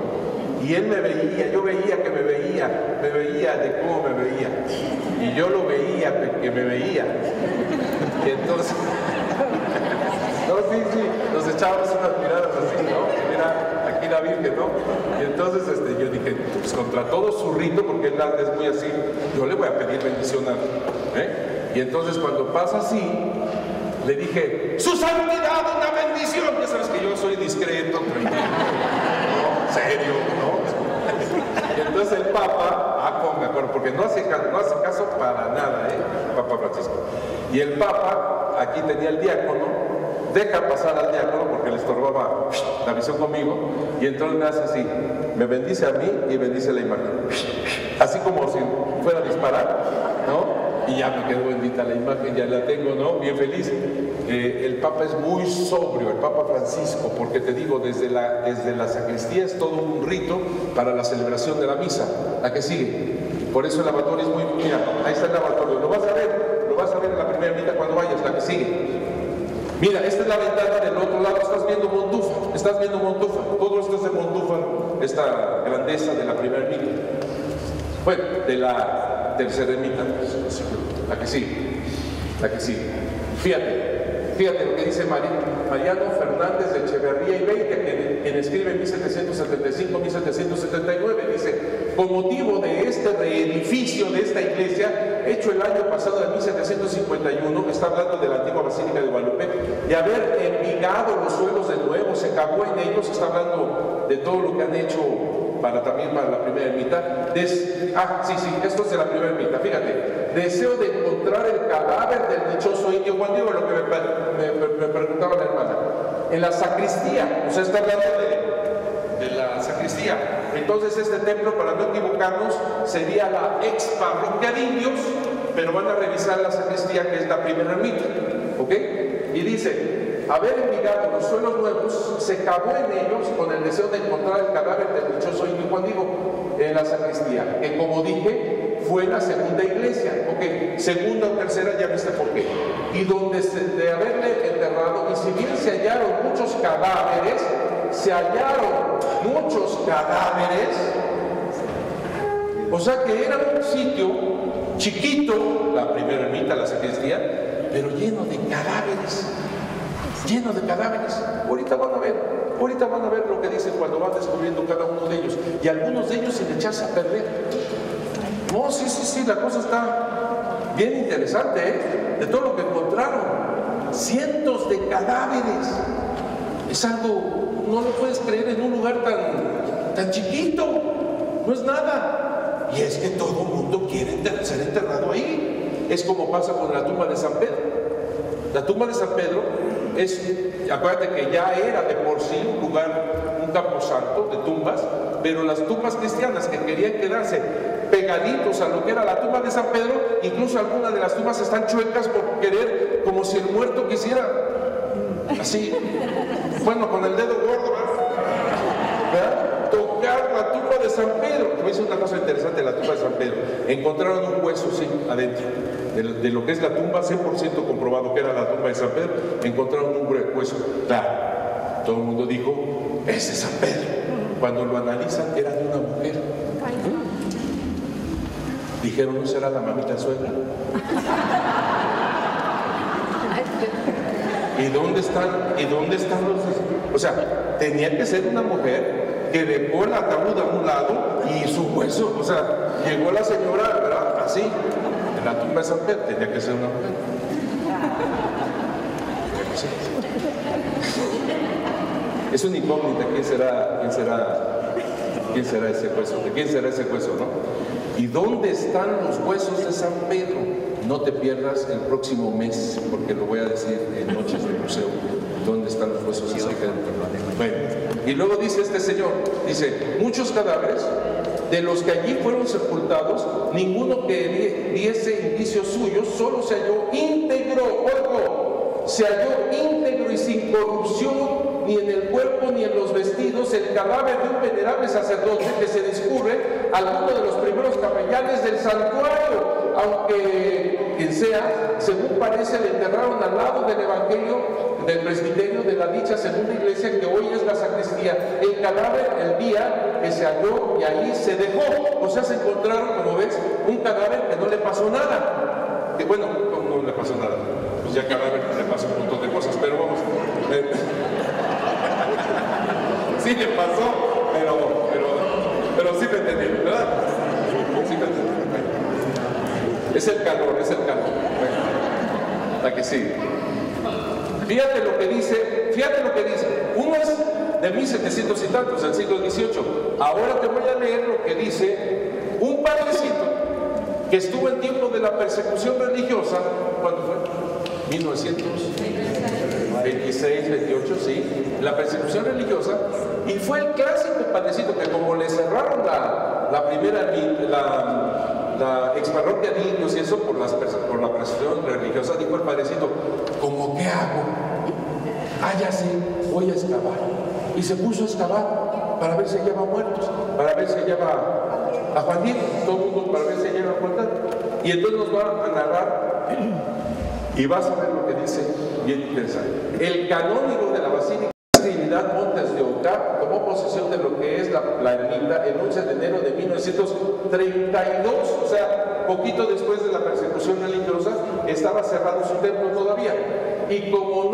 Y él me veía, yo veía que me veía de cómo me veía. Y yo lo veía que me veía. Y entonces... No, sí, nos echábamos unas miradas así, ¿no? Mira, aquí la Virgen, ¿no? Y entonces yo dije, pues contra todo su rito, porque él es muy así, yo le voy a pedir bendición a él, Y entonces cuando pasa así, le dije, ¡su santidad, una bendición! Ya sabes que yo soy discreto, tranquilo, ¿no? Serio, ¿no? Y entonces el Papa, me acuerdo, porque no hace caso para nada, Papa Francisco. Y el Papa, aquí tenía el diácono, deja pasar al diácono porque le estorbaba la visión conmigo, y entonces me hace así, me bendice a mí y bendice a la imagen, así como si fuera a disparar, ¿no? Y ya me quedó bendita la imagen, ya la tengo, ¿no? Bien feliz. El Papa es muy sobrio, el Papa Francisco, porque te digo, desde la sacristía es todo un rito para la celebración de la misa. La que sigue. Por eso el lavatorio es muy... Mira, ahí está el lavatorio, lo vas a ver en la primera mitad cuando vayas, la que sigue. Mira, esta es la ventana del otro lado, estás viendo Montúfar, todo esto es de Montúfar, esta grandeza de la primera ermita. Bueno, de la tercera ermita, la que sigue. Fíjate lo que dice Mariano Fernández de Echeverría y Beite, quien escribe en 1775-1779, dice, con motivo de este reedificio de esta iglesia, hecho el año pasado de 1751, está hablando de la antigua Basílica de Guadalupe, de haber envigado los suelos de nuevo, se cavó en ellos, está hablando de todo lo que han hecho también para la primera ermita. Esto es de la primera ermita, fíjate. Deseo de encontrar el cadáver del dichoso indio Juan Diego, lo que me preguntaba la hermana. En la sacristía, o sea, está hablando de la sacristía. Entonces este templo, para no equivocarnos, sería la ex parroquia de indios, pero van a revisar la sacristía, que es la primera ermita, ¿ok? Y dice, haber envigado los suelos nuevos, se cavó en ellos con el deseo de encontrar el cadáver del dichoso indio Juan Diego en la sacristía, que como dije, fue la segunda iglesia, ok, segunda o tercera, ya viste por qué, y donde de haberle enterrado, y si bien se hallaron muchos cadáveres, o sea que era un sitio chiquito, la primera ermita, la sacristía, pero lleno de cadáveres. Ahorita van a ver lo que dicen cuando van descubriendo cada uno de ellos, y algunos de ellos sin echarse a perder. No, sí, la cosa está bien interesante, ¿eh? De todo lo que encontraron, cientos de cadáveres. Es algo, no lo puedes creer en un lugar tan chiquito, no es nada. Y es que todo el mundo quiere ser enterrado ahí. Es como pasa con la tumba de San Pedro. La tumba de San Pedro acuérdate que ya era de por sí un lugar, un camposanto de tumbas, pero las tumbas cristianas que querían quedarse pegaditos a lo que era la tumba de San Pedro, incluso algunas de las tumbas están chuecas por querer, como si el muerto quisiera, así, bueno, con el dedo gordo, ¿verdad? Tocar la tumba de San Pedro. Te voy a decir una cosa interesante de la tumba de San Pedro. Encontraron un hueso, sí, adentro. De lo que es la tumba, 100% comprobado que era la tumba de San Pedro, encontraron un hueso. Claro, todo el mundo dijo, ese es San Pedro. Cuando lo analizan, era de una mujer. Dijeron, ¿no será la mamita suegra? ¿Y dónde están los...? O sea, tenía que ser una mujer que dejó el ataúd a un lado y su hueso, o sea, llegó la señora, ¿verdad? Así, en la tumba de San Pedro, tenía que ser una mujer. Sí. Es una incógnita, ¿quién será ese hueso? ¿De quién será ese hueso, no? ¿Y dónde están los huesos de San Pedro? No te pierdas el próximo mes, porque lo voy a decir en Noches del Museo. ¿Dónde están los huesos de San Pedro? Bueno, y luego dice este señor, dice, muchos cadáveres, de los que allí fueron sepultados, ninguno que diese indicios suyos, solo se halló íntegro, ojo, se halló íntegro y sin corrupción, ni en el cuerpo ni en los vestidos, el cadáver de un venerable sacerdote que se discurre alguno de los primeros capellanes del santuario, aunque quien sea, según parece, le enterraron al lado del evangelio del presbiterio de la dicha segunda iglesia que hoy es la sacristía. El cadáver el día que se halló y ahí se dejó, o sea, se encontraron, como ves, un cadáver que no le pasó nada. Que bueno, no le pasó nada, pues ya cadáver le pasó un montón de cosas, pero vamos. Sí le pasó, pero sí me entendí, ¿verdad? Sí me entendí. Es el calor. Bueno, la que sigue. Fíjate lo que dice. Uno es de 1700 y tantos, del siglo XVIII. Ahora te voy a leer lo que dice un padrecito que estuvo en tiempo de la persecución religiosa. ¿Cuándo fue? 1926, 28, sí, la persecución religiosa, y fue el clásico padrecito que como le cerraron la exparroquia de indios y eso por la persecución religiosa, dijo el padrecito, ¿cómo qué hago? Ya sé, voy a excavar. Y se puso a excavar para ver si lleva muertos, para ver si lleva a Juan Diego, todo el mundo para ver si lleva a Juan Diego. Y entonces nos va a narrar y vas a ver lo que dice, bien interesante. El canónigo de la Basílica Trinidad Montes de Oca tomó posesión de lo que es la ermita el 11 de enero de 1932, o sea, poquito después de la persecución religiosa, estaba cerrado su templo todavía. Y como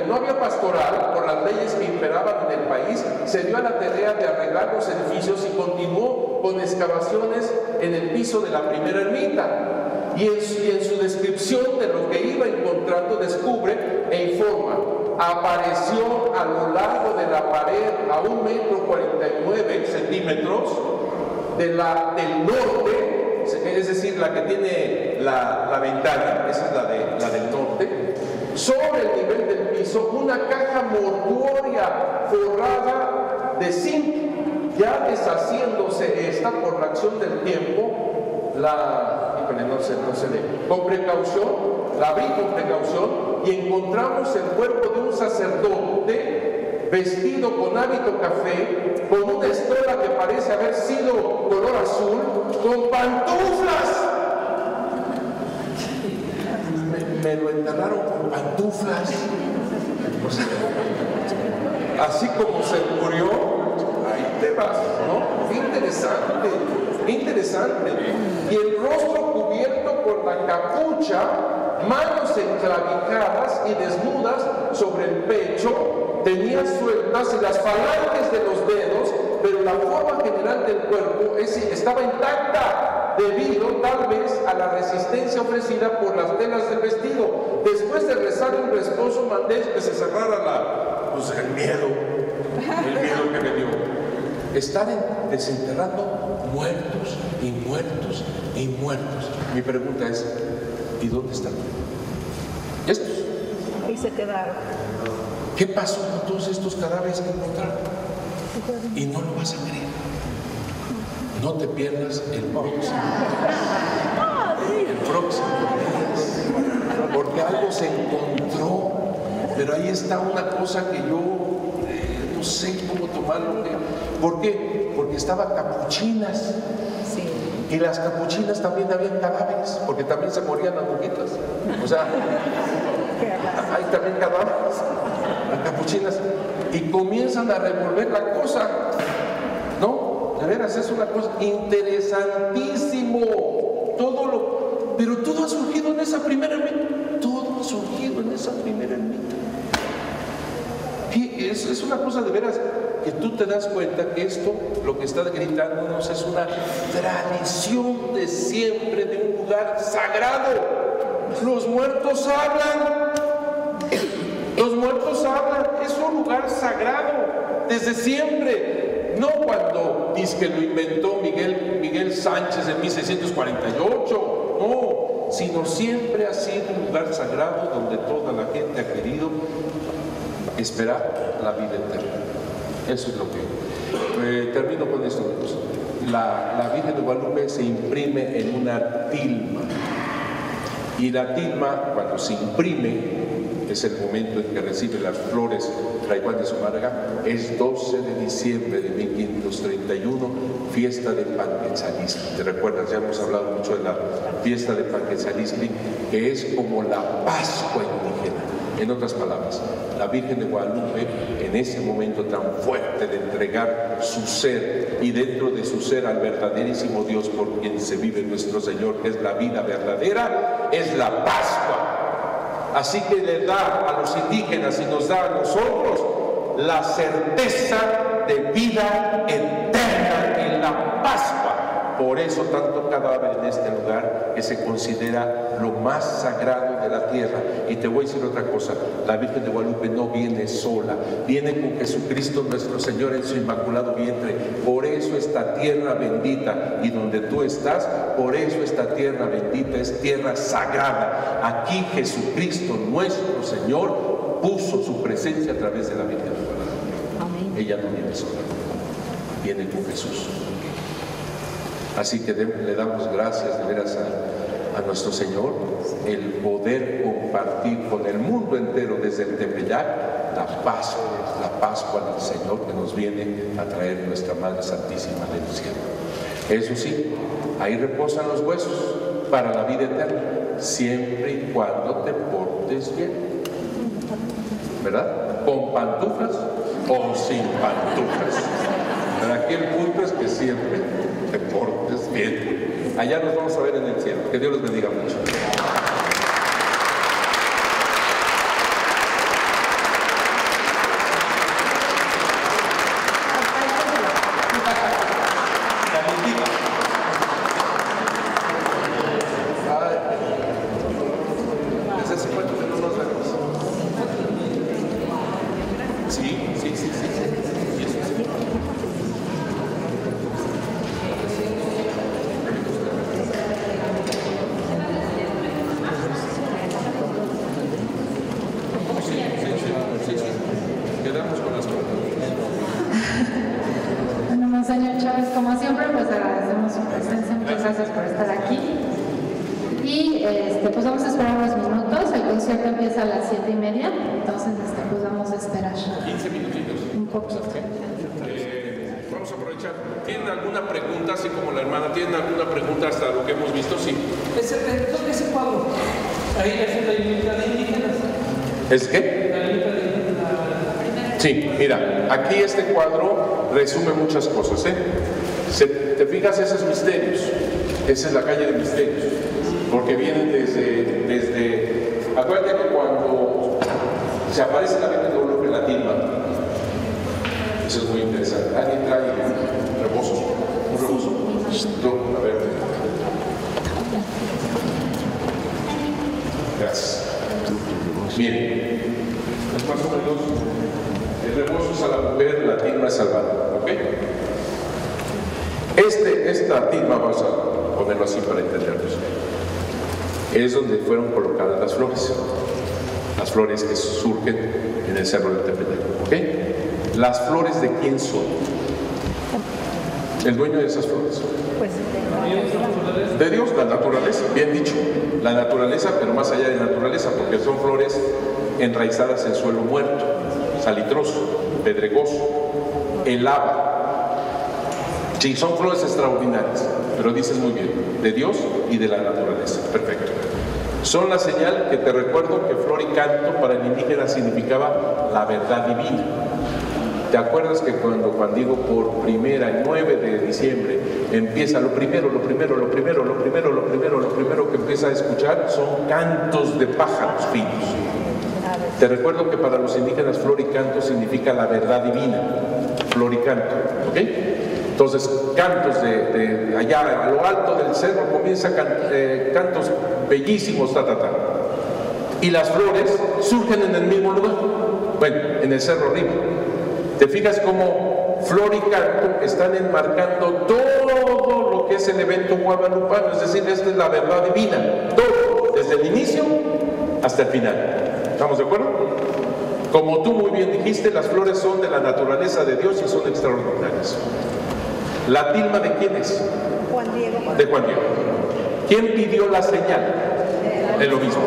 no había pastoral por las leyes que imperaban en el país, se dio a la tarea de arreglar los edificios y continuó con excavaciones en el piso de la primera ermita. Y en su descripción de lo que iba encontrando descubre e informa: apareció a lo largo de la pared a 1,49 metros del norte, es decir, la que tiene la ventana, esa es la del norte, sobre el nivel del piso, una caja mortuoria forrada de zinc, ya deshaciéndose esta por la acción del tiempo. híjole, no se lee. Con precaución, la abrí con precaución y encontramos el cuerpo de un sacerdote vestido con hábito café, con una estola que parece haber sido color azul, con pantuflas. Me lo enterraron con pantuflas. O sea, así como se murió, ahí te vas, ¿no? Qué interesante, qué interesante. Y el rostro cubierto con la capucha, manos enclavijadas y desnudas sobre el pecho, tenía sueltas las falanges de los dedos, pero la forma general del cuerpo estaba intacta, debido tal vez a la resistencia ofrecida por las telas del vestido. Después de rezar un responso, mandé que se cerrara el miedo que me dio. Estar desenterrando muertos y muertos y muertos. Mi pregunta es, ¿y dónde están? Estos. Ahí se quedaron. ¿Qué pasó con todos estos cadáveres que encontraron? Y no lo vas a creer. No te pierdas el próximo. El próximo. Porque algo se encontró, pero ahí está una cosa que yo no sé cómo tomarlo. ¿Por qué? Porque estaba capuchinas. Sí. Y las capuchinas también habían cadáveres, porque también se morían las monjitas. O sea, hay también cadáveres, las capuchinas. Y comienzan a revolver la cosa. ¿No? De veras, es una cosa interesantísimo. Pero todo ha surgido en esa primera ermita. Todo ha surgido en esa primera ermita. Y es una cosa de veras que tú te das cuenta que esto, lo que está gritándonos, es una tradición de siempre, de un lugar sagrado. Los muertos hablan. Los muertos hablan. Es un lugar sagrado desde siempre. No cuando dice que lo inventó Miguel Sánchez en 1648, no, sino siempre ha sido un lugar sagrado donde toda la gente ha querido esperar la vida eterna. Eso es lo que... termino con esto. La Virgen de Guadalupe se imprime en una tilma. Y la tilma, cuando se imprime, es el momento en que recibe las flores Fray Juan de Zumárraga, es 12 de diciembre de 1531, fiesta de Panquetzalistli. ¿Te recuerdas? Ya hemos hablado mucho de la fiesta de Panquetzalistli, que es como la Pascua indígena. En otras palabras, la Virgen de Guadalupe, en ese momento tan fuerte de entregar su ser y dentro de su ser al verdaderísimo Dios por quien se vive nuestro Señor, que es la vida verdadera, es la Pascua. Así que le da a los indígenas y nos da a nosotros la certeza de vida eterna en la Pascua. Por eso tanto cadáver en este lugar que se considera lo más sagrado de la tierra. Y te voy a decir otra cosa, la Virgen de Guadalupe no viene sola, viene con Jesucristo nuestro Señor en su inmaculado vientre. Por eso esta tierra bendita, y donde tú estás, por eso esta tierra bendita es tierra sagrada. Aquí Jesucristo nuestro Señor puso su presencia a través de la Virgen de Guadalupe. Amén. Ella no viene sola, viene con Jesús. Así que le damos gracias de veras a nuestro Señor el poder compartir con el mundo entero desde el Tepeyac la Pascua del Señor que nos viene a traer nuestra Madre Santísima del cielo. Eso sí, ahí reposan los huesos para la vida eterna, siempre y cuando te portes bien, ¿verdad? ¿Con pantuflas o sin pantuflas? Pero aquí el punto es que siempre te portes bien. Allá nos vamos a ver en el cielo. Que Dios los bendiga mucho. ¿Desde hace cuánto que no nos vemos? Sí. Quedamos con las preguntas. Bueno, Monseñor Chávez, como siempre, pues agradecemos su presencia. Muchas gracias por estar aquí. Y pues vamos a esperar unos minutos. El concierto empieza a las 7:30. Entonces pues vamos a esperar 15 minutitos. un poquito. Vamos a aprovechar. ¿Tienen alguna pregunta, así como la hermana? ¿Tienen alguna pregunta hasta lo que hemos visto? Sí. Ese cuadro, ahí es la lista de indígenas. ¿Es qué? La lista de indígenas. Sí, mira, aquí este cuadro resume muchas cosas, ¿eh? ¿Te fijas? Esos misterios. Esa es la calle de misterios. Porque vienen desde... Acuérdate que cuando se aparece la Virgen de Guadalupe en la tilma, eso es muy interesante. ¿Alguien trae rebozo? ¿Un rebozo? No, a ver. Gracias. Bien. Es más o menos, el rebozo es a la mujer, la tilma es al varón, ¿ok? Esta tilma, vamos a ponerlo así para entendernos, es donde fueron colocadas las flores que surgen en el cerro del Tepeyac, ¿ok? ¿Las flores de quién son? El dueño de esas flores. De Dios, la naturaleza, bien dicho, la naturaleza, pero más allá de naturaleza, porque son flores enraizadas en suelo muerto, salitroso, pedregoso, el lava. Sí, son flores extraordinarias, pero dices muy bien, de Dios y de la naturaleza. Perfecto. Son la señal que te recuerdo que flor y canto para el indígena significaba la verdad divina. ¿Te acuerdas que cuando Juan Diego por primera, el 9 de diciembre, empieza lo primero que empieza a escuchar son cantos de pájaros finos? Te recuerdo que para los indígenas flor y canto significa la verdad divina, flor y canto, ¿ok? Entonces, cantos de allá a lo alto del cerro comienzan cantos bellísimos, y las flores surgen en el mismo lugar, bueno, en el cerro arriba. ¿Te fijas cómo flor y canto están enmarcando todo lo que es el evento guadalupano? Es decir, esta es la verdad divina, todo, desde el inicio hasta el final. ¿Estamos de acuerdo? Como tú muy bien dijiste, las flores son de la naturaleza de Dios y son extraordinarias. ¿La tilma de quién es? Juan Diego. De Juan Diego. ¿Quién pidió la señal? El obispo.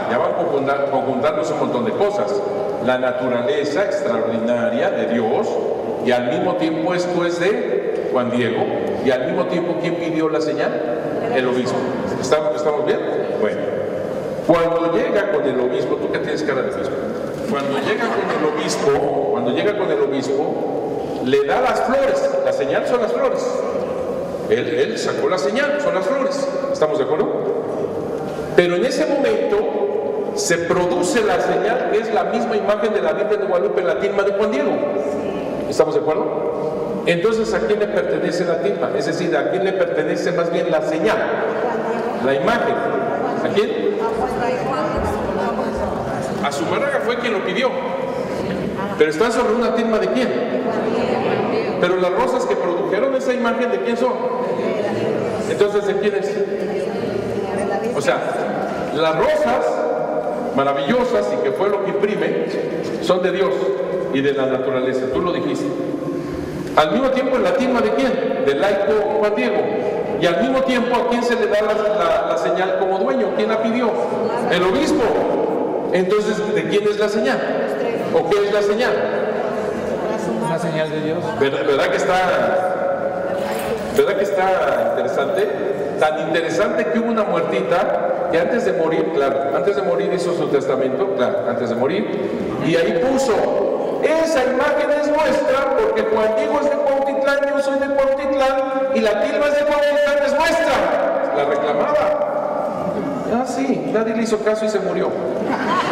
Ya van conjuntándose un montón de cosas. La naturaleza extraordinaria de Dios, y al mismo tiempo esto es de Juan Diego, y al mismo tiempo ¿quién pidió la señal? El obispo. ¿Estamos bien? Bueno. Cuando llega con el obispo, ¿tú qué tienes cara de obispo? Cuando llega con el obispo, le da las flores. La señal son las flores. Él sacó la señal, son las flores. ¿Estamos de acuerdo? Pero en ese momento se produce la señal, que es la misma imagen de la Virgen de Guadalupe en la tilma de Juan Diego. ¿Estamos de acuerdo? Entonces, ¿a quién le pertenece la tilma? Es decir, ¿a quién le pertenece más bien la señal? La imagen. ¿A quién? A Zumárraga fue quien lo pidió. Pero están sobre una tilma de quién? Pero las rosas que produjeron esa imagen, ¿de quién son? Entonces, ¿de quién es? O sea, las rosas maravillosas, y que fue lo que imprime, son de Dios y de la naturaleza. Tú lo dijiste. Al mismo tiempo, ¿en la tilma de quién? Del laico Juan Diego. Y al mismo tiempo, ¿a quién se le da la señal como dueño? ¿Quién la pidió? El obispo. Entonces, ¿de quién es la señal? ¿O qué es la señal? Una señal de Dios. ¿Verdad que está interesante? Tan interesante que hubo una muertita que antes de morir, hizo su testamento, antes de morir, y ahí puso: esa imagen es nuestra porque Juan Diego es de Cuautitlán, yo soy de Cuautitlán, y la tilma es de Cuautitlán, es nuestra. La reclamaba. Sí, nadie le hizo caso y se murió.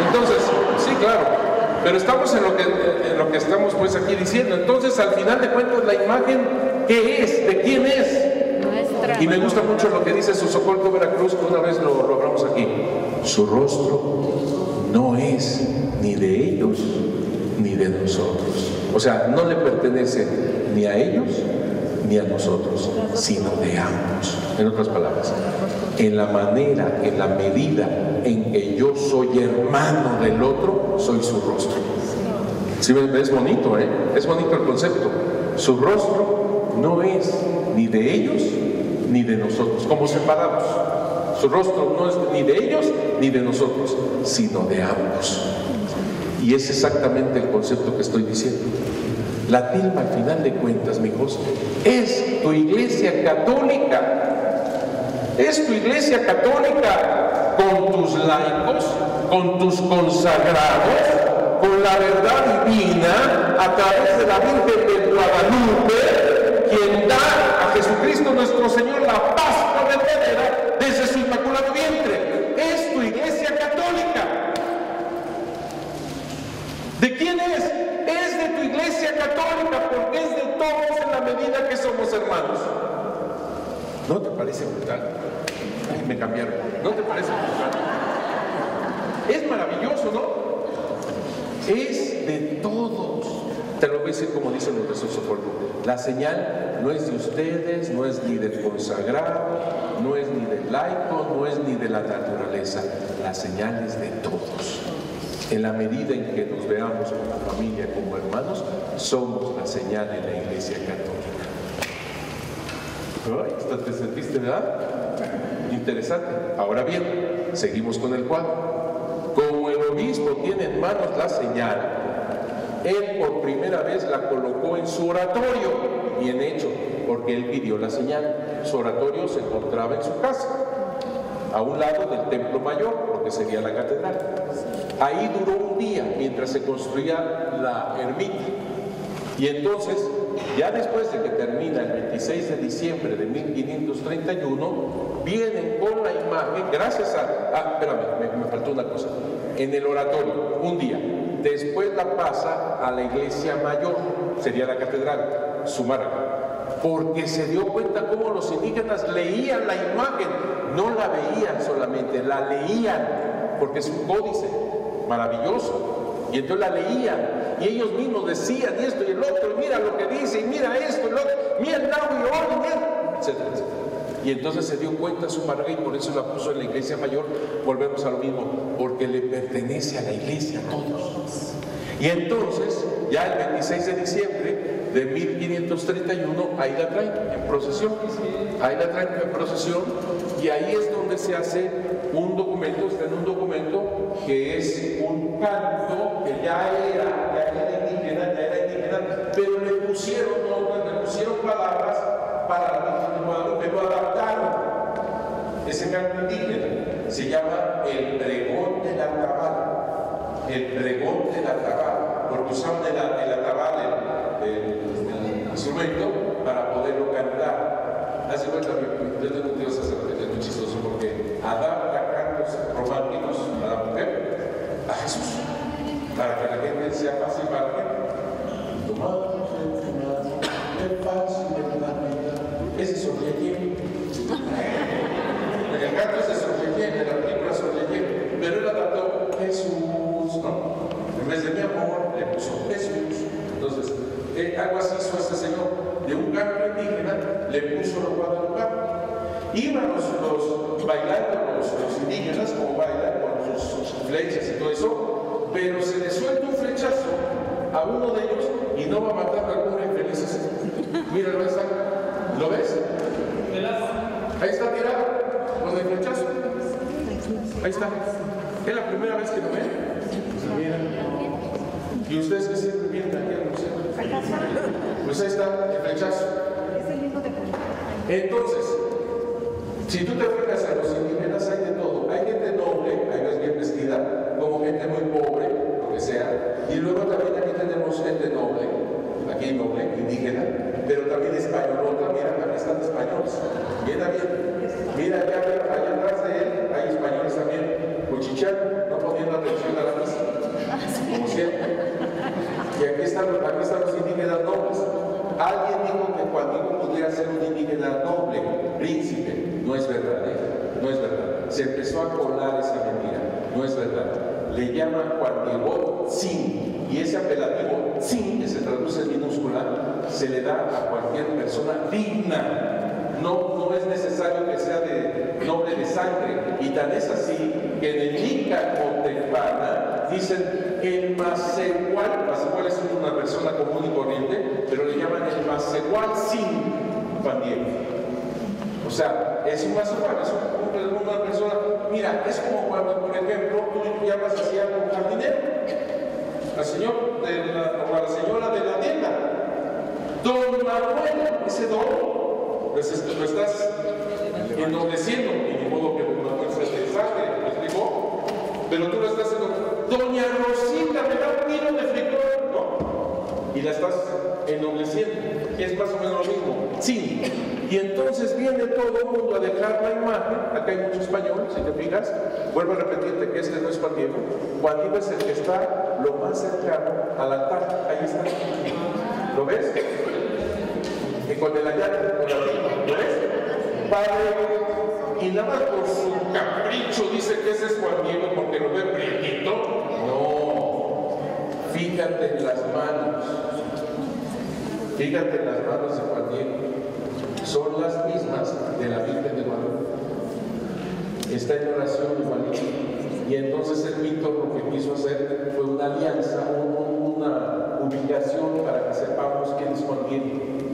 Entonces, sí, claro. Pero estamos en lo que estamos pues aquí diciendo. Entonces, al final de cuentas, la imagen, ¿qué es? ¿De quién es? Nuestra. Y me gusta mucho lo que dice Sosocolco Veracruz, que una vez lo hablamos aquí. Su rostro no es ni de ellos ni de nosotros. O sea, no le pertenece ni a ellos ni a nosotros, sino de ambos. En otras palabras, en la manera, en la medida en que yo soy hermano del otro, soy su rostro. ¿Sí? Es bonito, ¿eh? Es bonito el concepto. Su rostro no es ni de ellos ni de nosotros, como separados. Su rostro no es ni de ellos ni de nosotros, sino de ambos. Y es exactamente el concepto que estoy diciendo. La tilma, al final de cuentas, mijos, es tu iglesia católica. Es tu iglesia católica con tus laicos, con tus consagrados, con la verdad divina a través de la Virgen de Guadalupe, quien da a Jesucristo nuestro Señor la Pascua verdadera desde su inmaculado vientre. Es tu iglesia católica. ¿De quién es? Es de tu iglesia católica, porque es de todos en la medida que somos hermanos. ¿No te parece brutal? Ay, me cambiaron. ¿No te parece brutal? Es maravilloso, ¿no? Es de todos. Te lo voy a decir como dicen los de Socorro. La señal no es de ustedes, no es ni del consagrado, no es ni del laico, no es ni de la naturaleza. La señal es de todos. En la medida en que nos veamos como familia, como hermanos, somos la señal en la iglesia católica. Ay, hasta te sentiste, ¿verdad? Interesante. Ahora bien, seguimos con el cuadro. Como el obispo tiene en manos la señal, él por primera vez la colocó en su oratorio. Bien hecho, porque él pidió la señal. Su oratorio se encontraba en su casa, a un lado del templo mayor, lo que sería la catedral. Ahí duró un día mientras se construía la ermita. Y entonces, ya después de que termina el 26 de diciembre de 1531, vienen con la imagen, gracias a... espérame, me faltó una cosa. En el oratorio, un día. Después la pasa a la iglesia mayor, sería la catedral, Zumárraga, porque se dio cuenta cómo los indígenas leían la imagen, no la veían solamente, la leían, porque es un códice maravilloso, y entonces la leían, y ellos mismos decían y esto y el otro, y mira lo que dice, y mira esto y lo otro, mira el agua y orden, etcétera, etcétera. Y entonces se dio cuenta Zumárraga y por eso la puso en la iglesia mayor. Volvemos a lo mismo, porque le pertenece a la iglesia a todos. Y entonces, ya el 26 de diciembre de 1531, ahí la traen en procesión. Ahí la traen en procesión, y ahí es donde se hace un documento, está en un documento que es un canto que ya era indígena, pero le pusieron notas, le pusieron palabras para la Virgen de Guadalupe, lo adaptaron. Ese canto indígena se llama el pregón del atabal. El pregón del atabal, porque usaban el atabal, el instrumento, para poderlo cantar. Hace cuenta, yo tengo un tío sacerdote, es muy chistoso, porque adapta cantos románticos a la mujer a Jesús, para que la gente sea fácil para la gente. Tomamos el final, el fácil de la vida. Ese es Sorleyen. El canto es de Sorleyen, de la película Sorleyen, pero él adaptó Jesús, ¿no? En vez de mi amor, le puso Jesús. Entonces, algo así hizo este señor. De un canto indígena, le puso los guadalupanos. Iban los bailando los indígenas, como bailan, con sus flechas y todo eso, pero se le suelta un flechazo a uno de ellos y no va a matar a alguno infeliz. Mira, ¿lo ves? ¿Lo ves? Ahí está tirado, con el flechazo. Ahí está. Es la primera vez que lo ven. Mira. Y ustedes que siempre vienen aquí al museo. Pues ahí está el flechazo. Entonces, si tú te fijas a los indígenas, hay de todo. Hay gente noble, hay más bien vestida, como gente muy pobre, lo que sea. Y luego también aquí tenemos gente noble, aquí noble, indígena, pero también españolota. Mira, aquí están españoles. Mira bien. Mira, allá atrás de él hay españoles también, cuchicheando, no poniendo atención a la misa, como siempre. Y aquí están los indígenas nobles. Alguien dijo que Juanito pudiera ser un indígena noble, príncipe. No es verdad, no es verdad. Se empezó a colar esa mentira. No es verdad. Le llaman Juan Diego Tzin, y ese apelativo Tzin, que se traduce en minúscula, se le da a cualquier persona digna. No es necesario que sea de noble de sangre. Y tan es así que en el Inca Contepana dicen el Macehual es una persona común y corriente, pero le llaman el Macehual sin Juan Diego. O sea, es un más humano, es una persona. Mira, es como cuando, por ejemplo, tú llamas así a un jardinero, al señor o a la señora de la tienda. Don Manuel, ese don, pues lo estás ennobleciendo, y de modo que Don Manuel se te saque, ¿me explicó? Pero tú lo estás haciendo, Doña Rosita, me da un kilo de frijol, ¿no? Y la estás ennobleciendo, es más o menos lo mismo. Sí, y entonces viene todo el mundo a dejar la imagen. Acá hay mucho español, si te fijas. Vuelvo a repetirte que este no es Juan Diego. Juan Diego es el que está lo más cercano al altar. Ahí está. ¿Lo ves? Y con el allá, con la tilma, ¿lo ves? Padre, y nada más por su capricho dice que ese es Juan Diego porque lo ve prietito. No, fíjate en las manos. Fíjate en las manos de Juan Diego. Son las mismas de la Virgen de Guadalupe. Está en oración igualito. Y entonces el Víctor lo que quiso hacer fue una alianza, una ubicación para que sepamos quién es Juan Diego.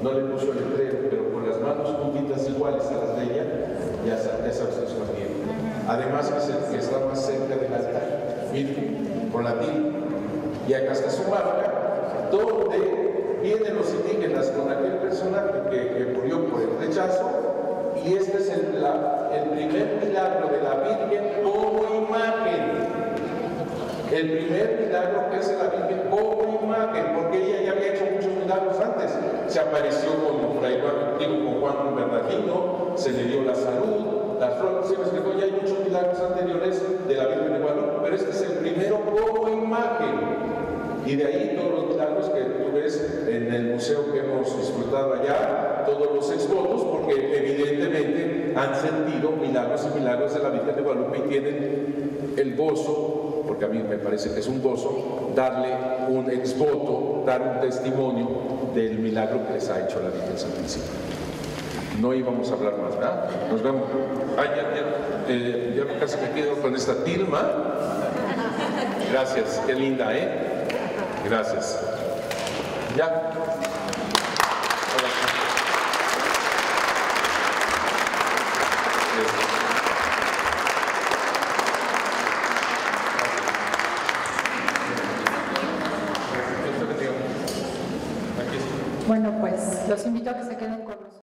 No le puso el letrero, pero con las manos juntitas iguales a las de ella, ya sabes que es Juan Diego. Además que es el que está más cerca del altar, Virgen, con la tilma. Y acá está su marca, donde vienen los indígenas con aquel personaje que murió por el rechazo, y este es el primer milagro de la Virgen como imagen. El primer milagro que hace la Virgen como imagen, porque ella ya había hecho muchos milagros antes. Se apareció con Fray con Juan Bernardino, se le dio la salud, las flores, ya hay muchos milagros anteriores de la Virgen de Guadalupe, pero este es el primero como imagen. Y de ahí todos los milagros que tú ves en el museo que hemos disfrutado allá, todos los exvotos, porque evidentemente han sentido milagros y milagros de la Virgen de Guadalupe y tienen el gozo, porque a mí me parece que es un gozo, darle un exvoto, dar un testimonio del milagro que les ha hecho la Virgen Santísima. No íbamos a hablar más, ¿verdad? Nos vemos. Ya casi me quedo con esta tilma. Gracias, qué linda, ¿eh? Gracias. Ya. Bueno, pues los invito a que se queden con nosotros.